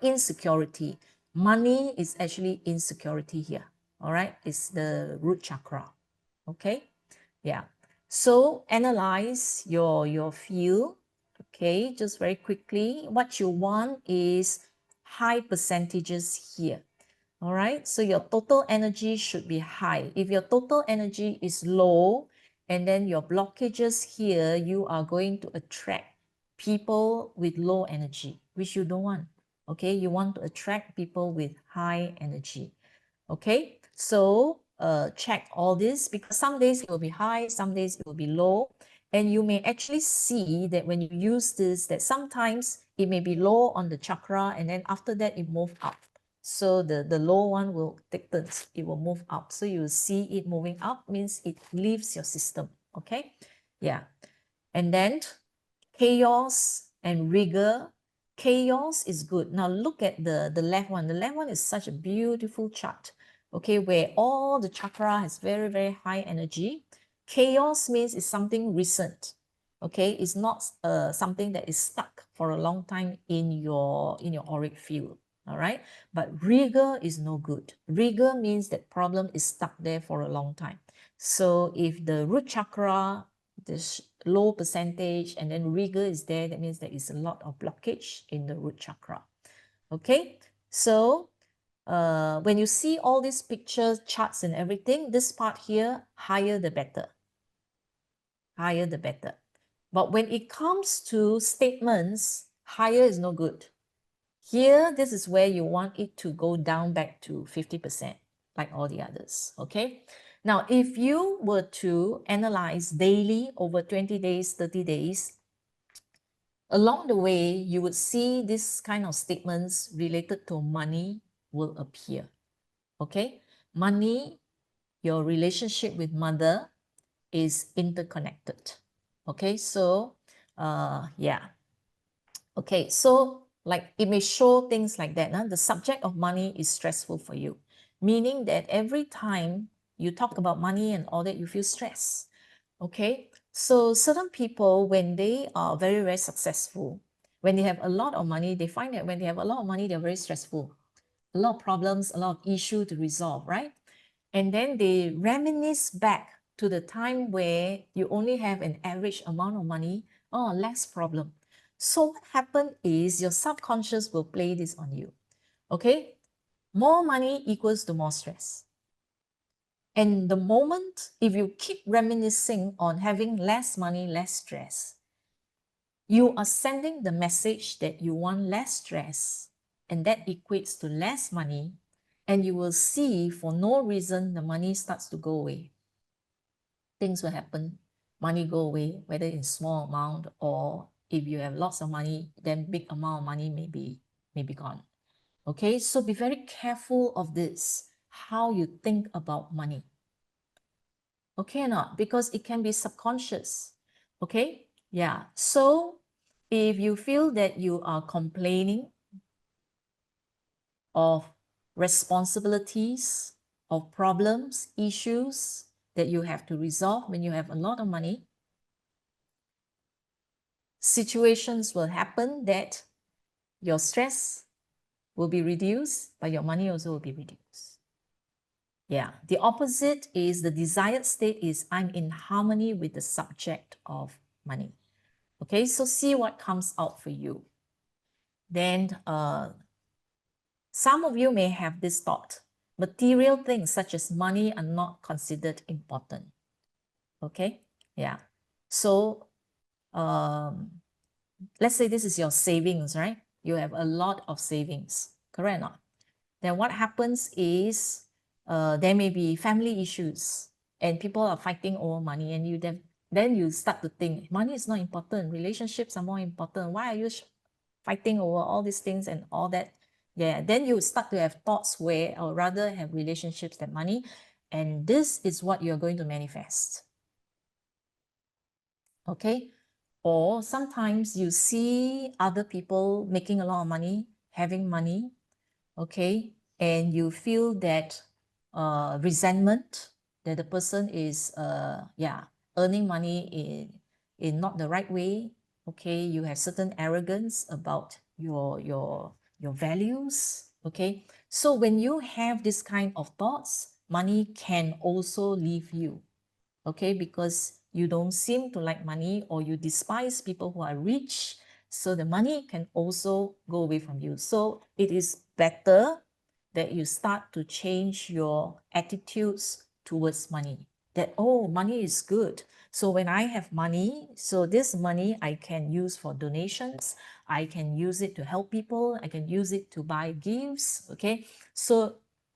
Speaker 1: insecurity. Money is actually insecurity here. All right? It's the root chakra. Okay? Yeah. So analyze your field. Okay, just very quickly. What you want is high percentages here. All right, so your total energy should be high. If your total energy is low, and then your blockages here, you are going to attract people with low energy, which you don't want. Okay, you want to attract people with high energy. Okay, so check all this, because some days it will be high, some days it will be low, and you may actually see that when you use this, that sometimes it may be low on the chakra, and then after that it move up. So the low one will take turns, it will move up. So you will see it moving up, means it leaves your system. Okay, yeah. And then chaos and rigor. Chaos is good. Now look at the left one. The left one is such a beautiful chart, okay, where all the chakra has very, very high energy. Chaos means it's something recent, okay? It's not something that is stuck for a long time in your auric field, all right? But rigor is no good. Rigor means that problem is stuck there for a long time. So if the root chakra, this low percentage, and then rigor is there, that means there is a lot of blockage in the root chakra. Okay, so when you see all these pictures, charts and everything, this part here, higher the better. Higher the better. But when it comes to statements, higher is no good. Here, this is where you want it to go down back to 50%, like all the others, okay? Now, if you were to analyze daily over 20 days, 30 days, along the way, you would see this kind of statements related to money will appear, okay? Money, your relationship with mother is interconnected, okay? So, yeah. Okay, so like it may show things like that. The subject of money is stressful for you, meaning that every time you talk about money and all that, you feel stress. Okay, so certain people, when they are very, very successful, when they have a lot of money, they find that when they have a lot of money, they're very stressful. A lot of problems, a lot of issue to resolve, right? And then they reminisce back to the time where you only have an average amount of money, oh, less problem. So what happened is your subconscious will play this on you. Okay, more money equals to more stress. And the moment, if you keep reminiscing on having less money, less stress, you are sending the message that you want less stress, and that equates to less money. and you will see for no reason the money starts to go away. Things will happen, money go away, whether in small amount or if you have lots of money, then big amount of money may be gone. Okay, so be very careful of this, how you think about money. Okay or not? Because it can be subconscious. Okay, yeah. So if you feel that you are complaining of responsibilities, of problems, issues that you have to resolve when you have a lot of money, situations will happen that your stress will be reduced, but your money also will be reduced. Yeah, the opposite is the desired state is I'm in harmony with the subject of money. Okay, so see what comes out for you. Then some of you may have this thought, material things such as money are not considered important. Okay, yeah. So let's say this is your savings, right? You have a lot of savings, correct or not? Then what happens is there may be family issues and people are fighting over money, and then you start to think money is not important, relationships are more important. Why are you fighting over all these things and all that? Yeah, then you start to have thoughts where, or rather have relationships than money, and this is what you're going to manifest. Okay, or sometimes you see other people making a lot of money, having money, okay, and you feel that resentment that the person is earning money in not the right way. Okay, you have certain arrogance about your values. Okay, so when you have this kind of thoughts, money can also leave you. Okay, because you don't seem to like money, or you despise people who are rich, so the money can also go away from you. So it is better that you start to change your attitudes towards money, that, oh, money is good. So when I have money, so this money I can use for donations, I can use it to help people, I can use it to buy gifts. Okay, so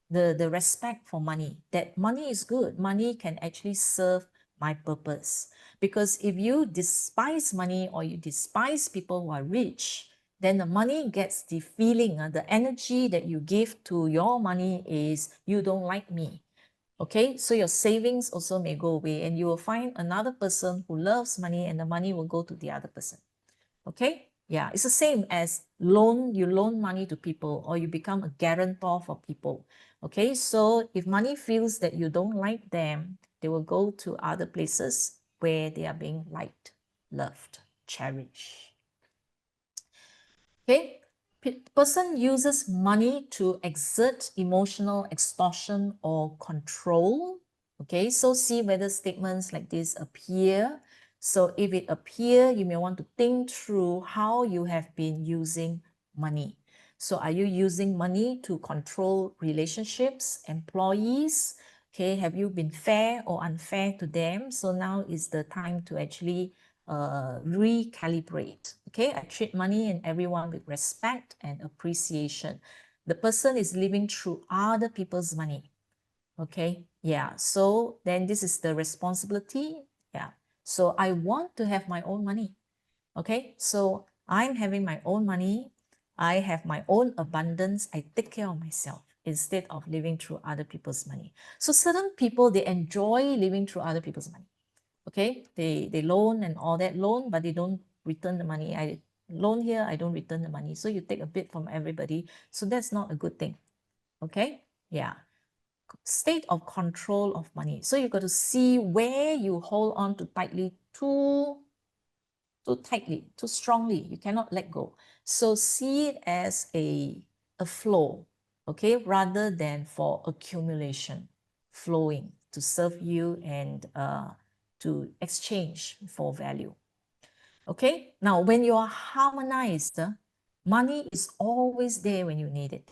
Speaker 1: the respect for money, that money is good, money can actually serve my purpose. Because if you despise money, or you despise people who are rich, then the money gets the feeling, the energy that you give to your money is, you don't like me. Okay, so your savings also may go away, and you will find another person who loves money, and the money will go to the other person. Okay, yeah, it's the same as you loan money to people, or you become a guarantor for people. Okay, so if money feels that you don't like them, they will go to other places where they are being liked, loved, cherished. Okay, person uses money to exert emotional extortion or control. Okay, so see whether statements like this appear. So if it appear, you may want to think through how you have been using money. So are you using money to control relationships, employees? Okay, have you been fair or unfair to them? So now is the time to actually recalibrate. Okay, I treat money and everyone with respect and appreciation. The person is living through other people's money. Okay, yeah, so then this is the responsibility. Yeah, so I want to have my own money. Okay, so I'm having my own money, I have my own abundance, I take care of myself instead of living through other people's money. So certain people, they enjoy living through other people's money. Okay, they loan and all that, loan, but they don't return the money. I loan here, I don't return the money. So you take a bit from everybody. So that's not a good thing. Okay, yeah. State of control of money. So you got to see where you hold on to tightly, too tightly, too strongly. You cannot let go. So see it as a flow, okay, rather than for accumulation, flowing to serve you and to exchange for value. Okay, now when you are harmonized, money is always there when you need it.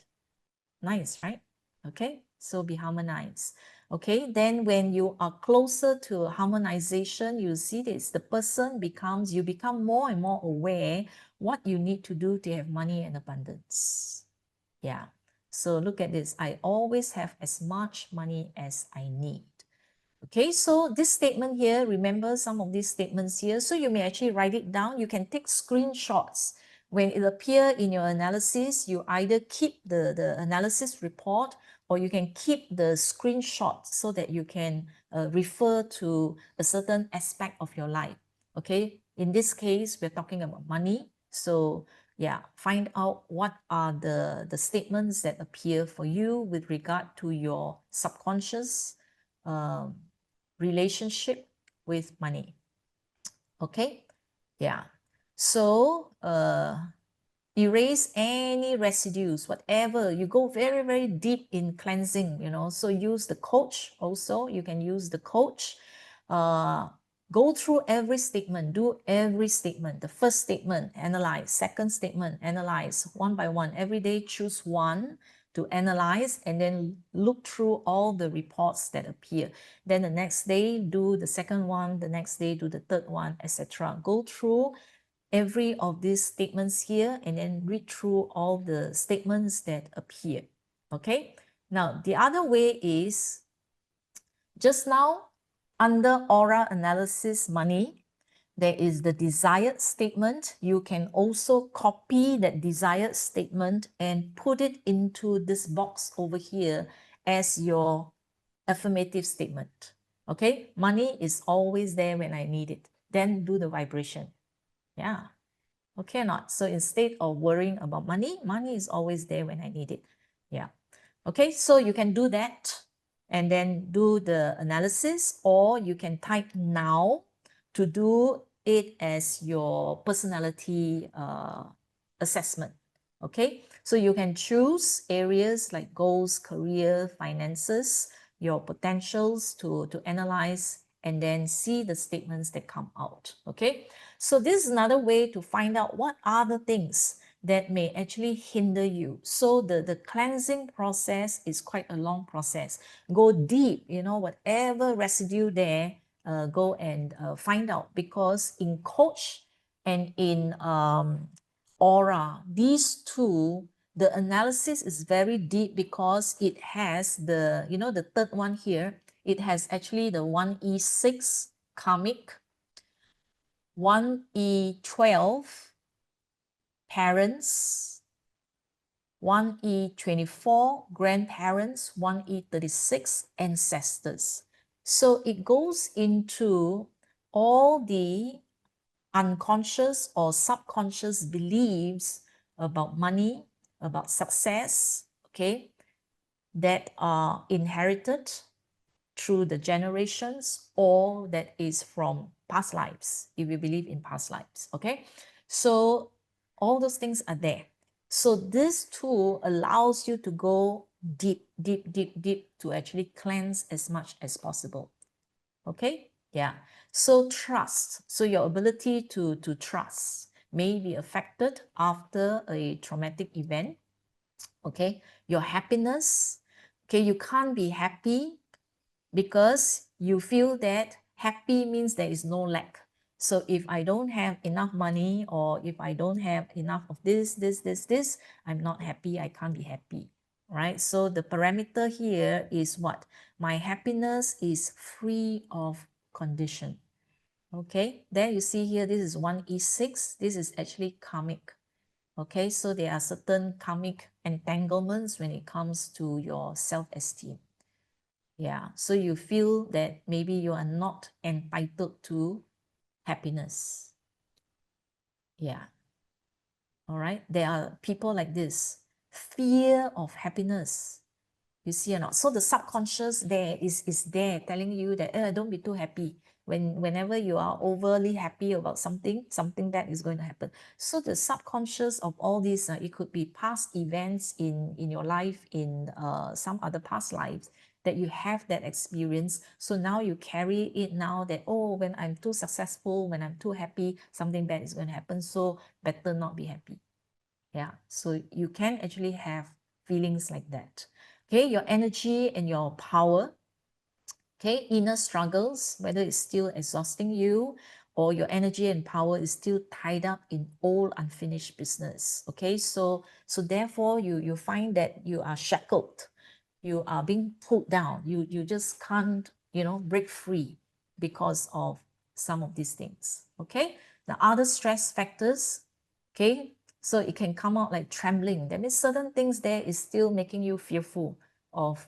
Speaker 1: Nice, right? Okay, so be harmonized. Okay, then when you are closer to harmonization, you see this, you become more and more aware what you need to do to have money and abundance. Yeah, So look at this. I always have as much money as I need. Okay, so this statement here, remember some of these statements here. So you may actually write it down. You can take screenshots. When it appears in your analysis, you either keep the analysis report or you can keep the screenshot so that you can refer to a certain aspect of your life. Okay, in this case, we're talking about money. So yeah, find out what are the statements that appear for you with regard to your subconscious relationship with money. Okay, yeah. So erase any residues, whatever. You go very, very deep in cleansing, you know. So use the coach also. You can use the coach. Go through every statement, do every statement. The first statement, analyze. Second statement, analyze one by one. Every day, choose one to analyze and then look through all the reports that appear. Then the next day, do the second one. The next day, do the third one, etc. Go through every of these statements here and then read through all the statements that appear. Okay. Now, the other way is just now under aura analysis money, there is the desired statement. You can also copy that desired statement and put it into this box over here as your affirmative statement. Okay, money is always there when I need it. Then do the vibration. Yeah. Okay or not? So instead of worrying about money, money is always there when I need it. Yeah. Okay, so you can do that and then do the analysis, or you can type now to do it as your personality assessment. Okay, so you can choose areas like goals, career, finances, your potentials to analyze and then see the statements that come out. Okay, so this is another way to find out what are the things that may actually hinder you. So the cleansing process is quite a long process. Go deep, you know, whatever residue there, go and find out, because in coach and in aura, these two, the analysis is very deep because it has the, you know, the third one here, it has actually the 1E6 karmic, 1E12 parents, 1E24 grandparents, 1E36 ancestors. So it goes into all the unconscious or subconscious beliefs about money, about success, okay, that are inherited through the generations or that is from past lives, if you believe in past lives, okay? So all those things are there. So this tool allows you to go deep, deep, deep, deep to actually cleanse as much as possible. Okay? Yeah. So trust. So your ability to trust may be affected after a traumatic event. Okay? Your happiness. Okay, you can't be happy because you feel that happy means there is no lack. So if I don't have enough money, or if I don't have enough of this, I'm not happy, I can't be happy, right? So the parameter here is what? My happiness is free of condition. Okay, there you see here, this is 1E6, this is actually karmic. Okay, so there are certain karmic entanglements when it comes to your self-esteem. Yeah, so you feel that maybe you are not entitled to happiness. Yeah. All right. There are people like this. Fear of happiness. You see or not? So the subconscious there is there telling you that don't be too happy. Whenever you are overly happy about something bad is going to happen. So the subconscious of all these, it could be past events in your life, in some other past lives, that you have that experience. So now you carry it now that, oh, when I'm too successful, when I'm too happy, something bad is going to happen. So better not be happy. Yeah. So you can actually have feelings like that. Okay, your energy and your power. Okay, inner struggles, whether it's still exhausting you or your energy and power is still tied up in old unfinished business. Okay, so therefore you find that you are shackled, you are being pulled down, you just can't, you know, break free because of some of these things. Okay, the other stress factors, okay, so it can come out like trembling. That means certain things there is still making you fearful of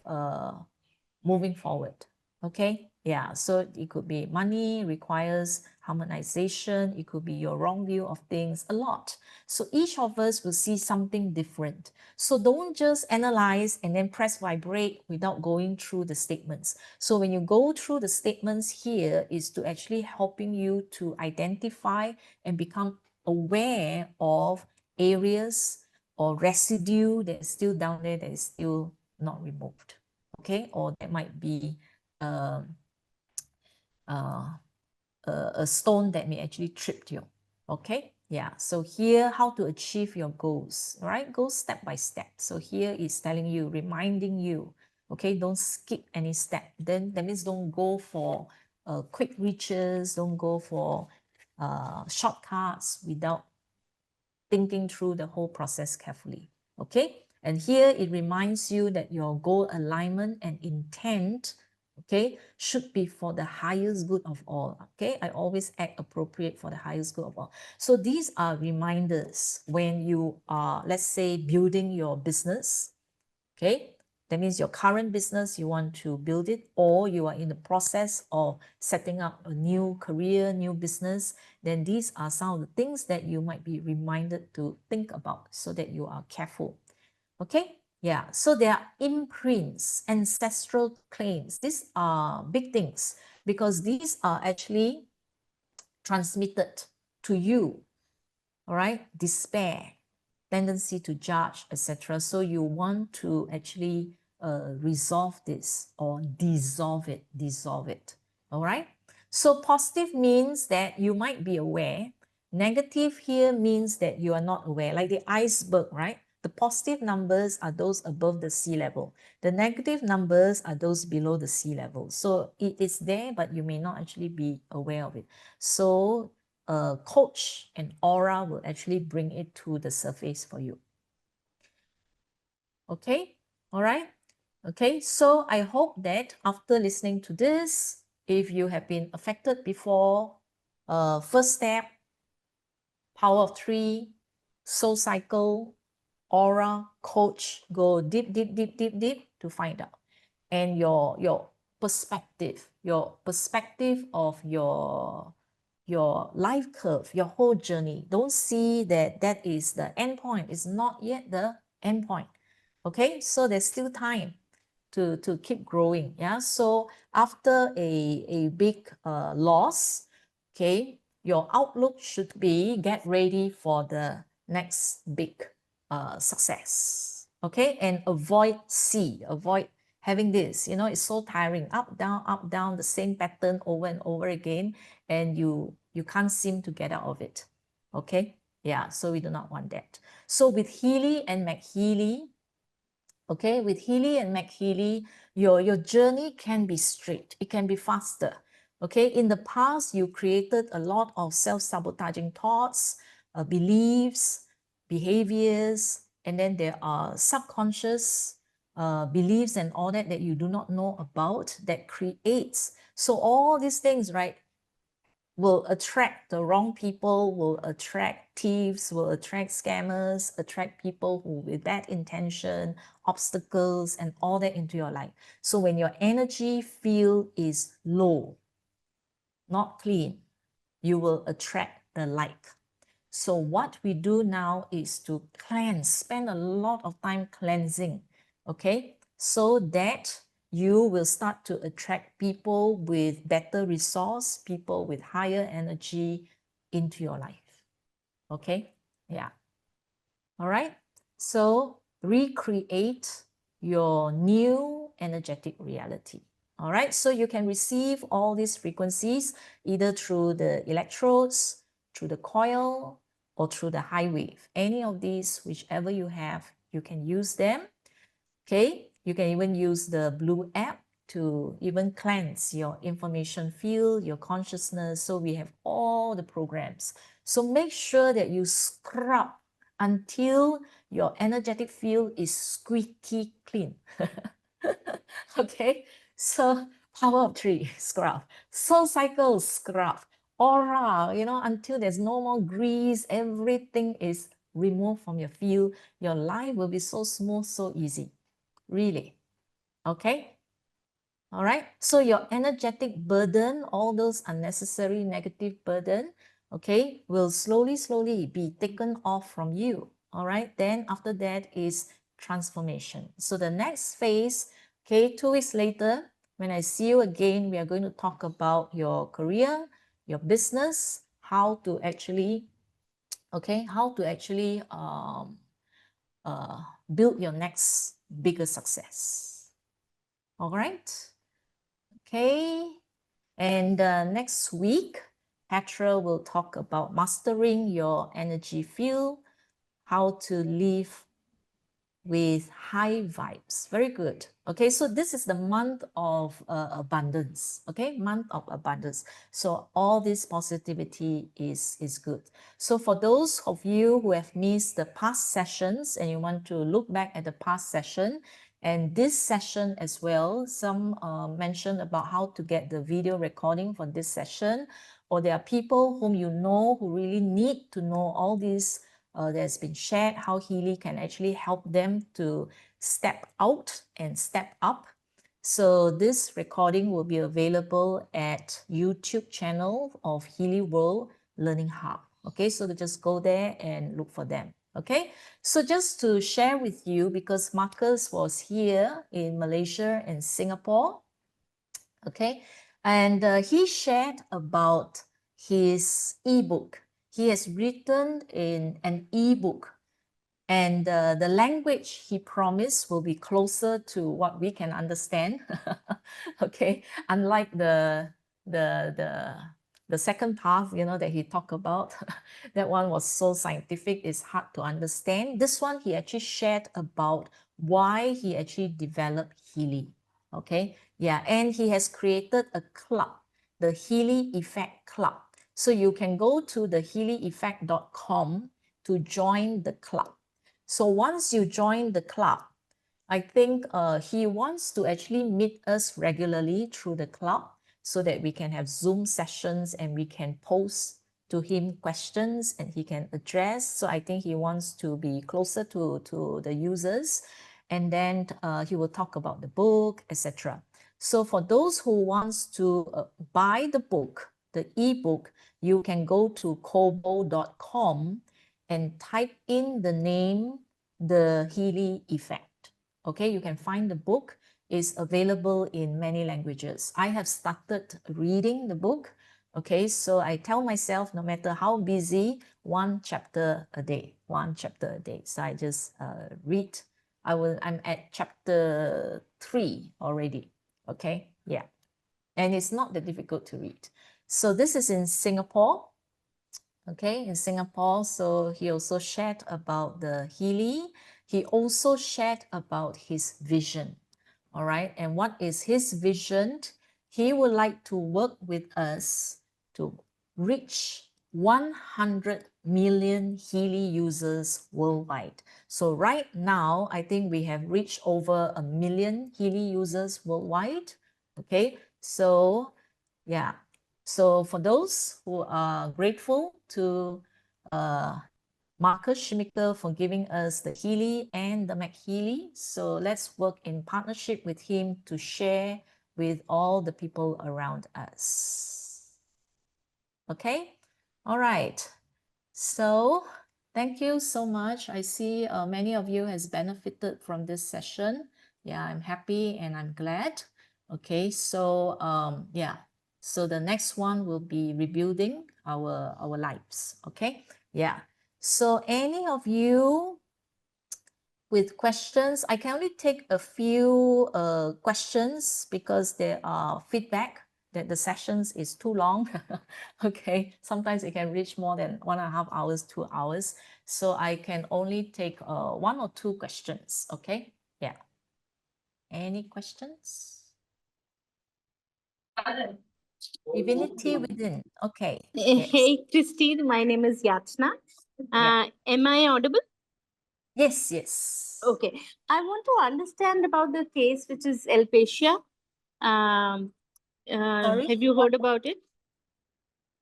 Speaker 1: moving forward. Okay, yeah, so it could be money requires harmonization, it could be your wrong view of things, a lot. So each of us will see something different. So don't just analyze and then press vibrate without going through the statements. So when you go through the statements here is to actually helping you to identify and become aware of areas or residue that is still down there that is still not removed. Okay, or that might be a stone that may actually trip you. Okay, yeah, so here how to achieve your goals, right? Go step by step. So here is telling you, reminding you, okay, don't skip any step. Then that means don't go for quick reaches, don't go for shortcuts without thinking through the whole process carefully. Okay, and here it reminds you that your goal alignment and intent, okay, should be for the highest good of all. Okay, I always act appropriate for the highest good of all. So these are reminders when you are, let's say, building your business. Okay, that means your current business, you want to build it, or you are in the process of setting up a new career, new business, then these are some of the things that you might be reminded to think about so that you are careful. Okay, yeah, so there are imprints, ancestral claims. These are big things because these are actually transmitted to you. All right, despair, tendency to judge, etc. So you want to actually resolve this or dissolve it. All right, so positive means that you might be aware. Negative here means that you are not aware, like the iceberg, right? The positive numbers are those above the sea level. The negative numbers are those below the sea level. So it is there, but you may not actually be aware of it. So coach and aura will actually bring it to the surface for you. Okay, all right. Okay, so I hope that after listening to this, if you have been affected before, first step, power of three, soul cycle, aura, coach, go deep, deep, deep, deep, deep to find out. And your perspective of your life curve, your whole journey. Don't see that that is the end point. It's not yet the end point. Okay, so there's still time to keep growing. Yeah, so after a big loss, okay, your outlook should be get ready for the next big success. Okay, and avoid having this, you know, it's so tiring, up down, the same pattern over and over again, and you can't seem to get out of it. Okay, yeah, so we do not want that. So with Healy and McHealy, okay, with Healy and McHealy, your journey can be straight, it can be faster. Okay, in the past, you created a lot of self-sabotaging thoughts, beliefs, behaviors, and then there are subconscious beliefs and all that you do not know about that creates. So all these things, right, will attract the wrong people, will attract thieves, will attract scammers, attract people who with bad intention, obstacles, and all that into your life. So when your energy field is low, not clean, you will attract the like. So what we do now is to cleanse, spend a lot of time cleansing, okay? So that you will start to attract people with better resource, people with higher energy into your life, okay? Yeah. All right. So recreate your new energetic reality. All right. So you can receive all these frequencies either through the electrodes, through the coil, or through the high wave. Any of these, whichever you have, you can use them. Okay. You can even use the Blue app. to even cleanse your information field, your consciousness. So we have all the programs. So make sure that you scrub until your energetic field is squeaky clean. Okay, so power of three, scrub. Soul cycle, scrub. Aura, until there's no more grease, everything is removed from your field. Your life will be so smooth, so easy. Really. Okay? All right. So your energetic burden, all those unnecessary negative burden, okay, will slowly be taken off from you. All right. Then after that is transformation. So the next phase, okay, 2 weeks later, when I see you again, we are going to talk about your career, your business, how to actually, okay, build your next bigger success. All right. Okay, and next week, Petra will talk about mastering your energy field, how to live with high vibes. Very good. Okay, so this is the month of abundance. Okay, month of abundance. So all this positivity is good. So for those of you who have missed the past sessions and you want to look back at the past session, and this session as well, some mentioned about how to get the video recording for this session, or there are people whom you know who really need to know all these that's been shared, how Healy can actually help them to step out and step up. So this recording will be available at YouTube channel of Healy World Learning Hub. Okay, so just go there and look for them. Okay, so just to share with you, because Marcus was here in Malaysia and Singapore, okay, and he shared about his ebook. He has written in an ebook, and the language he promised will be closer to what we can understand. Okay, unlike the second path, that he talked about, that one was so scientific, it's hard to understand. This one, he actually shared about why he actually developed Healy. Okay, yeah, and he has created a club, the Healy Effect Club. So you can go to the healyeffect.com to join the club. So once you join the club, I think he wants to actually meet us regularly through the club so that we can have Zoom sessions and we can post to him questions and he can address. So I think he wants to be closer to the users, and then he will talk about the book, etc. So for those who wants to buy the book, the ebook, you can go to kobo.com and type in the name, the Healy Effect. Okay, you can find the book. Is available in many languages. I have started reading the book. Okay, so I tell myself, no matter how busy, one chapter a day. So I just read. I'm at chapter 3 already. Okay, yeah, and it's not that difficult to read. So this is in Singapore. Okay, in Singapore. So he also shared about the Healy. He also shared about his vision. All right, and what is his vision? He would like to work with us to reach 100 million Healy users worldwide. So right now, I think we have reached over 1 million Healy users worldwide. Okay, so yeah. So for those who are grateful to Marcus Schmicker for giving us the Healy and the McHealy, so let's work in partnership with him to share with all the people around us. Okay, all right. So thank you so much. I see many of you has benefited from this session. Yeah, I'm happy and I'm glad. Okay, so yeah, so the next one will be rebuilding our lives. Okay, yeah. So any of you with questions, I can only take a few questions because there are feedback that the sessions is too long. Okay, sometimes it can reach more than 1.5 hours, 2 hours. So I can only take 1 or 2 questions. Okay, yeah. Any questions? Divinity within. Okay. Yes.
Speaker 2: Hey, Christine, my name is Yachna.
Speaker 1: Yeah.
Speaker 2: Am I audible?
Speaker 1: Yes, yes.
Speaker 2: Okay. I want to understand about the case which is alopecia. Um,
Speaker 1: Sorry?
Speaker 2: have you
Speaker 1: What?
Speaker 2: heard about it?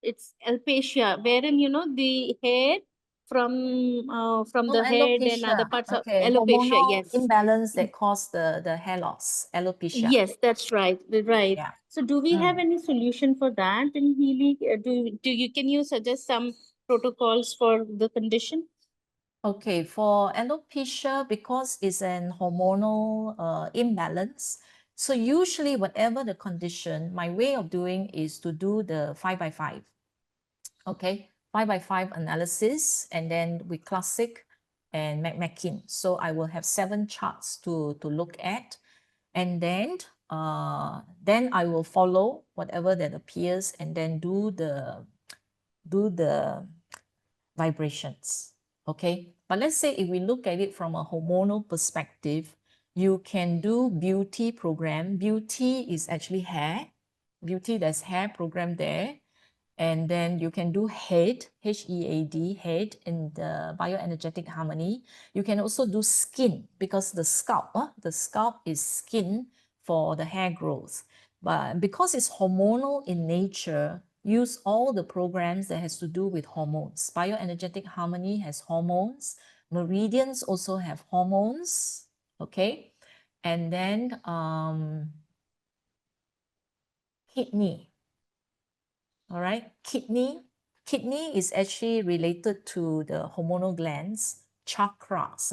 Speaker 2: It's alopecia, wherein the hair from
Speaker 1: Oh,
Speaker 2: the head and other
Speaker 1: alopecia.
Speaker 2: parts of
Speaker 1: Okay.
Speaker 2: alopecia.
Speaker 1: Hormonal
Speaker 2: Yes.
Speaker 1: imbalance that cause the hair loss. Alopecia.
Speaker 2: Yes, that's right. Right.
Speaker 1: Yeah.
Speaker 2: So, do we have
Speaker 1: Mm.
Speaker 2: any solution for that in Healy? Do you can you suggest some protocols for the condition?
Speaker 1: Okay, for alopecia, because it's an hormonal imbalance, so usually whatever the condition, my way of doing is to do the 5 by 5. Okay, 5 by 5 analysis, and then with classic and McMakin. So I will have 7 charts to look at, and then I will follow whatever that appears, and then do the vibrations. Okay, but let's say if we look at it from a hormonal perspective, you can do beauty program. Beauty is actually hair. Beauty, there's hair program there. And then you can do head, Head, head in the bioenergetic harmony. You can also do skin, because the scalp is skin for the hair growth. But because it's hormonal in nature, use all the programs that has to do with hormones. Bioenergetic harmony has hormones. Meridians also have hormones. Okay. And then kidney. All right, kidney is actually related to the hormonal glands, chakras.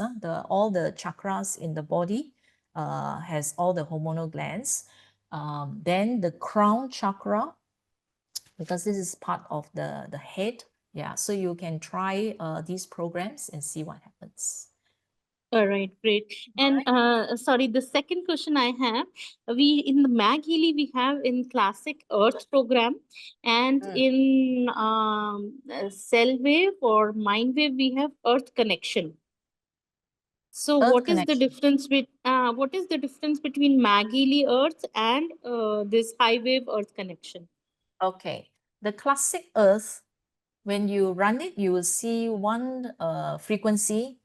Speaker 1: All the chakras in the body has all the hormonal glands. Then the crown chakra, because this is part of the head. Yeah, so you can try these programs and see what happens.
Speaker 2: All right, great.
Speaker 1: All
Speaker 2: And
Speaker 1: right.
Speaker 2: sorry, the second question I have, we in the Mag Healy we have in classic Earth program, and
Speaker 1: Mm.
Speaker 2: in Cell Wave or Mind Wave we have Earth connection. So,
Speaker 1: Earth
Speaker 2: what is the
Speaker 1: connection.
Speaker 2: difference between Mag Healy Earth and this high wave Earth connection?
Speaker 1: Okay, the classic Earth, when you run it, you will see one frequency,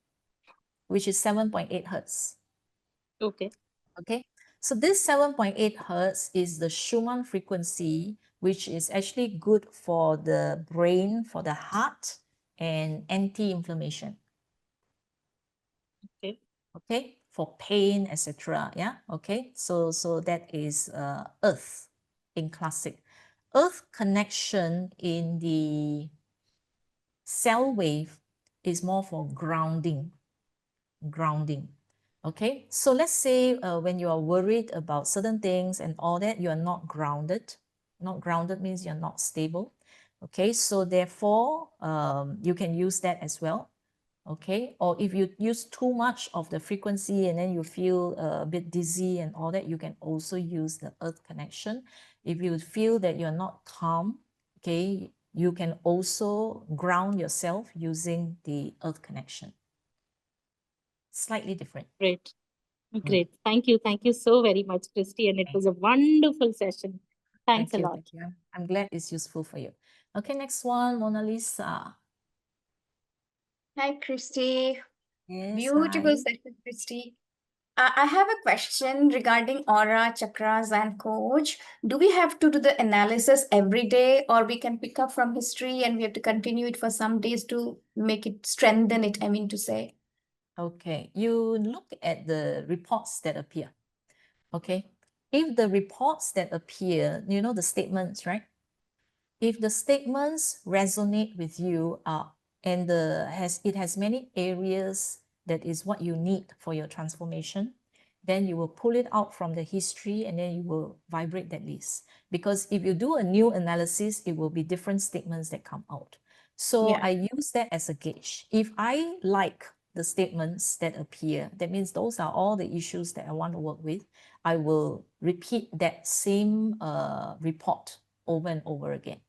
Speaker 1: which is 7.8 hertz.
Speaker 2: Okay.
Speaker 1: Okay, so this 7.8 hertz is the Schumann frequency, which is actually good for the brain, for the heart, and anti-inflammation.
Speaker 2: Okay.
Speaker 1: Okay, for pain, etc. Yeah. Okay, so that is Earth in classic. Earth connection in the cell wave is more for grounding. Okay, so let's say when you are worried about certain things and all that, you are not grounded. Not grounded means you're not stable. Okay, so therefore you can use that as well. Okay, or if you use too much of the frequency and then you feel a bit dizzy and all that, you can also use the earth connection. If you feel that you're not calm, okay, you can also ground yourself using the earth connection. Slightly different.
Speaker 2: Great.
Speaker 1: Mm.
Speaker 2: Great. Thank you so very much, Christy. And it
Speaker 1: Okay.
Speaker 2: was a wonderful session. Thanks
Speaker 1: Thank
Speaker 2: a
Speaker 1: you.
Speaker 2: lot.
Speaker 1: Thank you. I'm glad it's useful for you. Okay, next one, Mona Lisa.
Speaker 3: Hi, Christy.
Speaker 1: Yes,
Speaker 3: Beautiful
Speaker 1: hi.
Speaker 3: session, Christy. I have a question regarding aura, chakras, and coach. Do we have to do the analysis every day, or we can pick up from history and we have to continue it for some days to make it strengthen it? I mean to say.
Speaker 1: Okay, you look at the reports that appear. Okay, if the reports that appear, you know the statements, right? If the statements resonate with you and it has many areas that is what you need for your transformation, then you will pull it out from the history and then you will vibrate that list. Because if you do a new analysis, it will be different statements that come out. So
Speaker 3: Yeah.
Speaker 1: I use that as a gauge. If I like the statements that appear, that means those are all the issues that I want to work with, I will repeat that same report over and over again.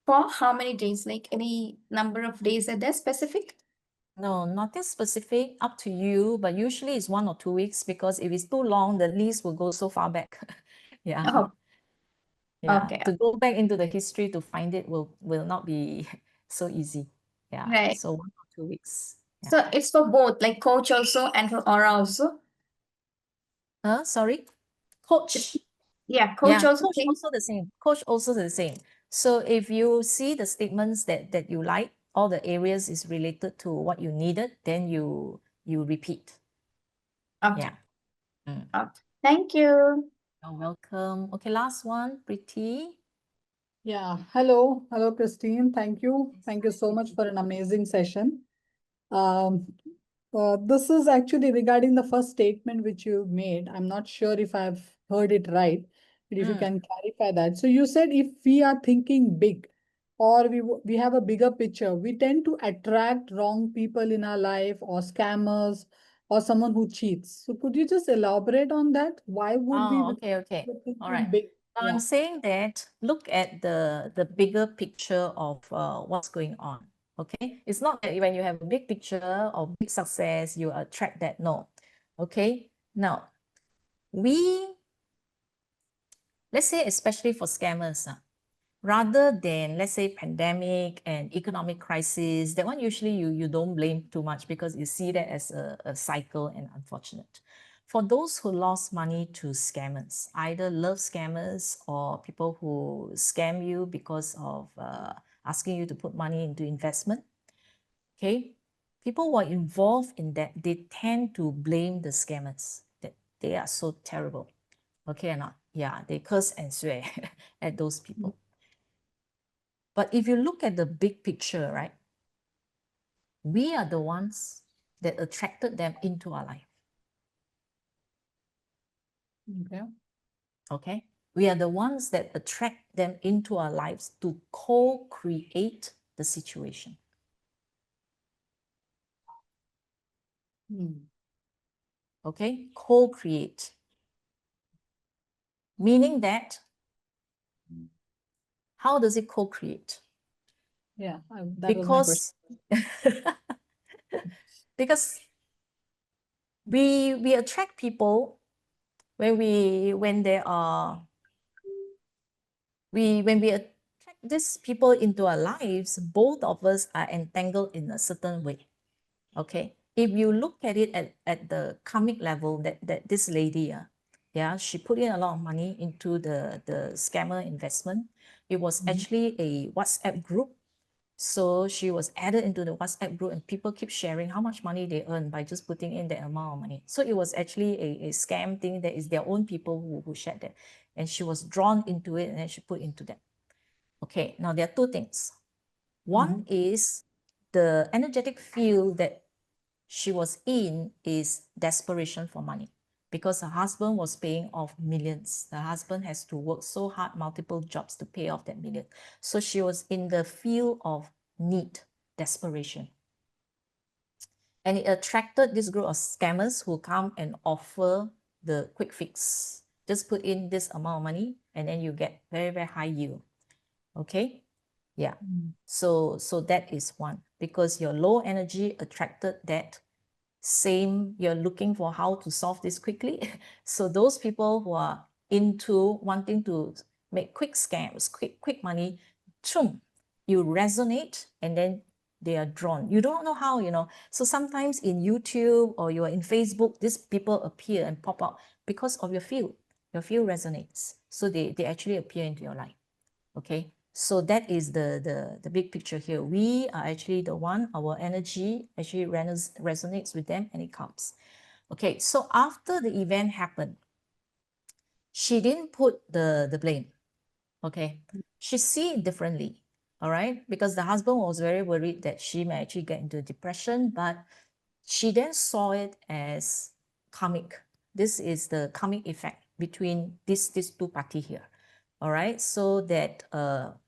Speaker 3: For how many days? Like any number of days? Are there specific?
Speaker 1: No, nothing specific, up to you, but usually it's 1 or 2 weeks, because if it's too long, the list will go so far back. Yeah.
Speaker 3: Oh,
Speaker 1: Yeah,
Speaker 3: Okay.
Speaker 1: to go back into the history to find it will not be so easy. Yeah,
Speaker 3: Right.
Speaker 1: so 1 or 2 weeks. Yeah.
Speaker 3: So it's for both, like coach also and for aura also.
Speaker 1: Sorry, coach.
Speaker 3: Yeah, coach
Speaker 1: Yeah,
Speaker 3: also.
Speaker 1: coach also the same. Coach also the same. So if you see the statements that you like, all the areas is related to what you needed, then you repeat.
Speaker 3: Okay.
Speaker 1: Yeah. Mm.
Speaker 3: Okay. Thank you.
Speaker 1: You're welcome. Okay, last one, Pretty.
Speaker 4: Yeah. Hello. Hello, Christine. Thank you. Thank you so much for an amazing session. Um, this is actually regarding the first statement which you made. I'm not sure if I've heard it right, but if you can clarify that. So you said if we are thinking big or we have a bigger picture, we tend to attract wrong people in our life or scammers or someone who cheats. So could you just elaborate on that? Why would we
Speaker 1: Oh, okay.
Speaker 4: be thinking
Speaker 1: All right.
Speaker 4: big?
Speaker 1: Now I'm saying that look at the bigger picture of what's going on. Okay, it's not that when you have a big picture or big success, you attract that. No. Okay. Now let's say especially for scammers, rather than let's say pandemic and economic crisis, that one usually you don't blame too much because you see that as a cycle and unfortunate. For those who lost money to scammers, either love scammers or people who scam you because of asking you to put money into investment, okay, people who are involved in that, they tend to blame the scammers, that they are so terrible, okay or not? Yeah, they curse and swear at those people. But if you look at the big picture, right, we are the ones that attracted them into our life.
Speaker 4: Okay.
Speaker 1: Okay, we are the ones that attract them into our lives to co-create the situation. Okay, co-create, meaning that how does it co-create?
Speaker 4: Yeah, that was my question.
Speaker 1: Because we attract people when we attract these people into our lives, both of us are entangled in a certain way. Okay, if you look at it at the karmic level, that this lady, yeah, she put in a lot of money into the scammer investment. It was actually a WhatsApp group. So she was added into the WhatsApp group and people keep sharing how much money they earn by just putting in that amount of money. So it was actually a scam thing that is their own people who shared that. And she was drawn into it and then she put into that. Okay, now there are two things. One is the energetic field that she was in is desperation for money because her husband was paying off millions. The husband has to work so hard, multiple jobs to pay off that million. So she was in the field of need, desperation. And it attracted this group of scammers who come and offer the quick fix. Just put in this amount of money and then you get very, very high yield. Okay? Yeah. So that is one, because your low energy attracted that same, you're looking for how to solve this quickly. So those people who are into wanting to make quick scams, quick money, you resonate and then they are drawn. You don't know how, So sometimes in YouTube or you're in Facebook, these people appear and pop up because of your field. Your field resonates. So they actually appear into your life. Okay, so that is the big picture here. We are actually the one, our energy actually resonates with them and it comes. Okay, so after the event happened, she didn't put the blame. Okay, she see it differently. All right, because the husband was very worried that she may actually get into depression, but she then saw it as karmic. This is the karmic effect between these two parties here. All right, so that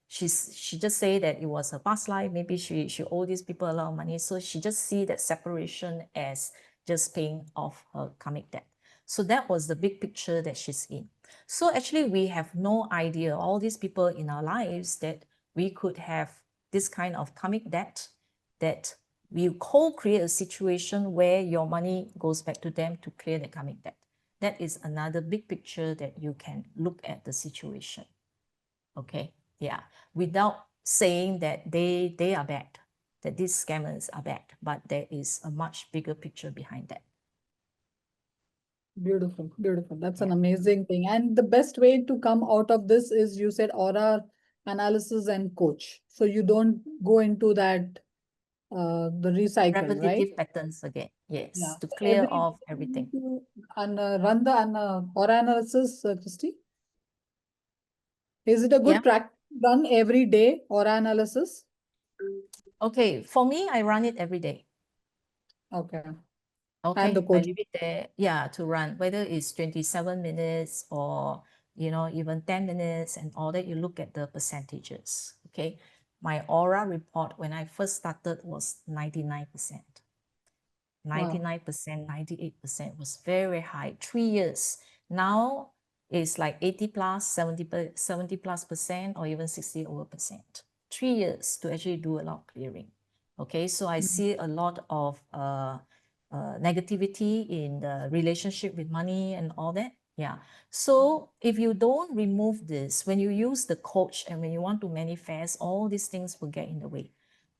Speaker 1: she just say that it was a past life. Maybe she owe these people a lot of money, so she just see that separation as just paying off her karmic debt. So that was the big picture that she's in. So actually, we have no idea, all these people in our lives, that we could have this kind of karmic debt, that we co-create a situation where your money goes back to them to clear the karmic debt. That is another big picture that you can look at the situation. Okay, yeah, without saying that they are bad, that these scammers are bad, but there is a much bigger picture behind that.
Speaker 4: Beautiful, beautiful. That's an
Speaker 1: Yeah.
Speaker 4: amazing thing. And the best way to come out of this is, you said, aura analysis and coach. So you don't go into that the recycle, right?
Speaker 1: Repetitive patterns again, yes,
Speaker 4: Yeah.
Speaker 1: to
Speaker 4: So
Speaker 1: clear
Speaker 4: every
Speaker 1: off
Speaker 4: day you
Speaker 1: everything.
Speaker 4: need to run the aura analysis, Christy. Is it a
Speaker 1: Yeah.
Speaker 4: good practice to run every day aura analysis?
Speaker 1: Okay, for me, I run it every day.
Speaker 4: Okay.
Speaker 1: Okay,
Speaker 4: And the
Speaker 1: I
Speaker 4: coach.
Speaker 1: leave it there, yeah, to run, whether it's 27 minutes or, you know, even 10 minutes and all that, you look at the percentages, okay? My aura report when I first started was 99%. 99%, 98% was very high, 3 years. Now it's like 80 plus, 70 plus percent, or even 60 over percent. 3 years to actually do a lot of clearing. Okay, so I see a lot of negativity in the relationship with money and all that. Yeah. So if you don't remove this, when you use the coach and when you want to manifest, all these things will get in the way.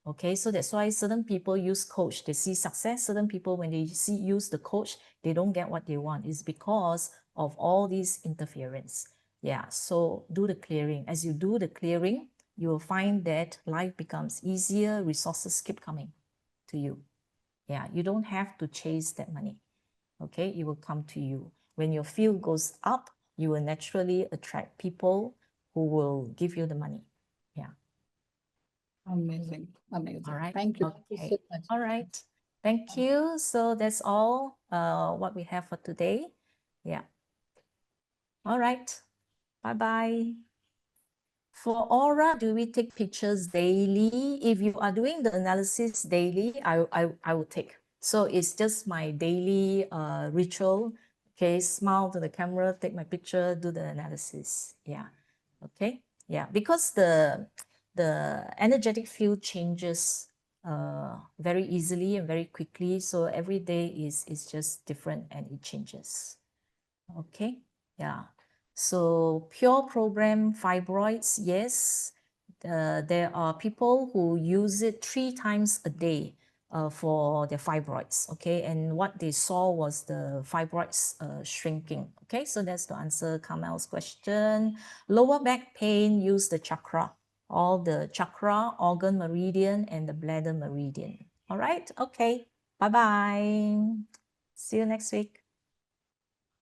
Speaker 1: Okay, so that's why certain people use coach, they see success. Certain people, when they use the coach, they don't get what they want. It's because of all these interference. Yeah, so do the clearing. As you do the clearing, you will find that life becomes easier, resources keep coming to you. Yeah, you don't have to chase that money. Okay, it will come to you. When your field goes up, you will naturally attract people who will give you the money. Yeah.
Speaker 4: Amazing, amazing.
Speaker 1: All right.
Speaker 4: Thank you. Thank you
Speaker 1: Okay.
Speaker 4: so much.
Speaker 1: All right. Thank you. So that's all what we have for today. Yeah. All right. Bye-bye. For aura, do we take pictures daily? If you are doing the analysis daily, I will take. So it's just my daily ritual. Okay, smile to the camera, take my picture, do the analysis. Yeah. Okay. Yeah, because the energetic field changes very easily and very quickly. So every day is just different and it changes. Okay. Yeah. So pure program fibroids, yes. There are people who use it 3 times a day for their fibroids, okay? And what they saw was the fibroids shrinking, okay? So that's to answer Kamel's question. Lower back pain, use the chakra, all the chakra, organ meridian, and the bladder meridian. All right, okay, bye-bye. See you next week.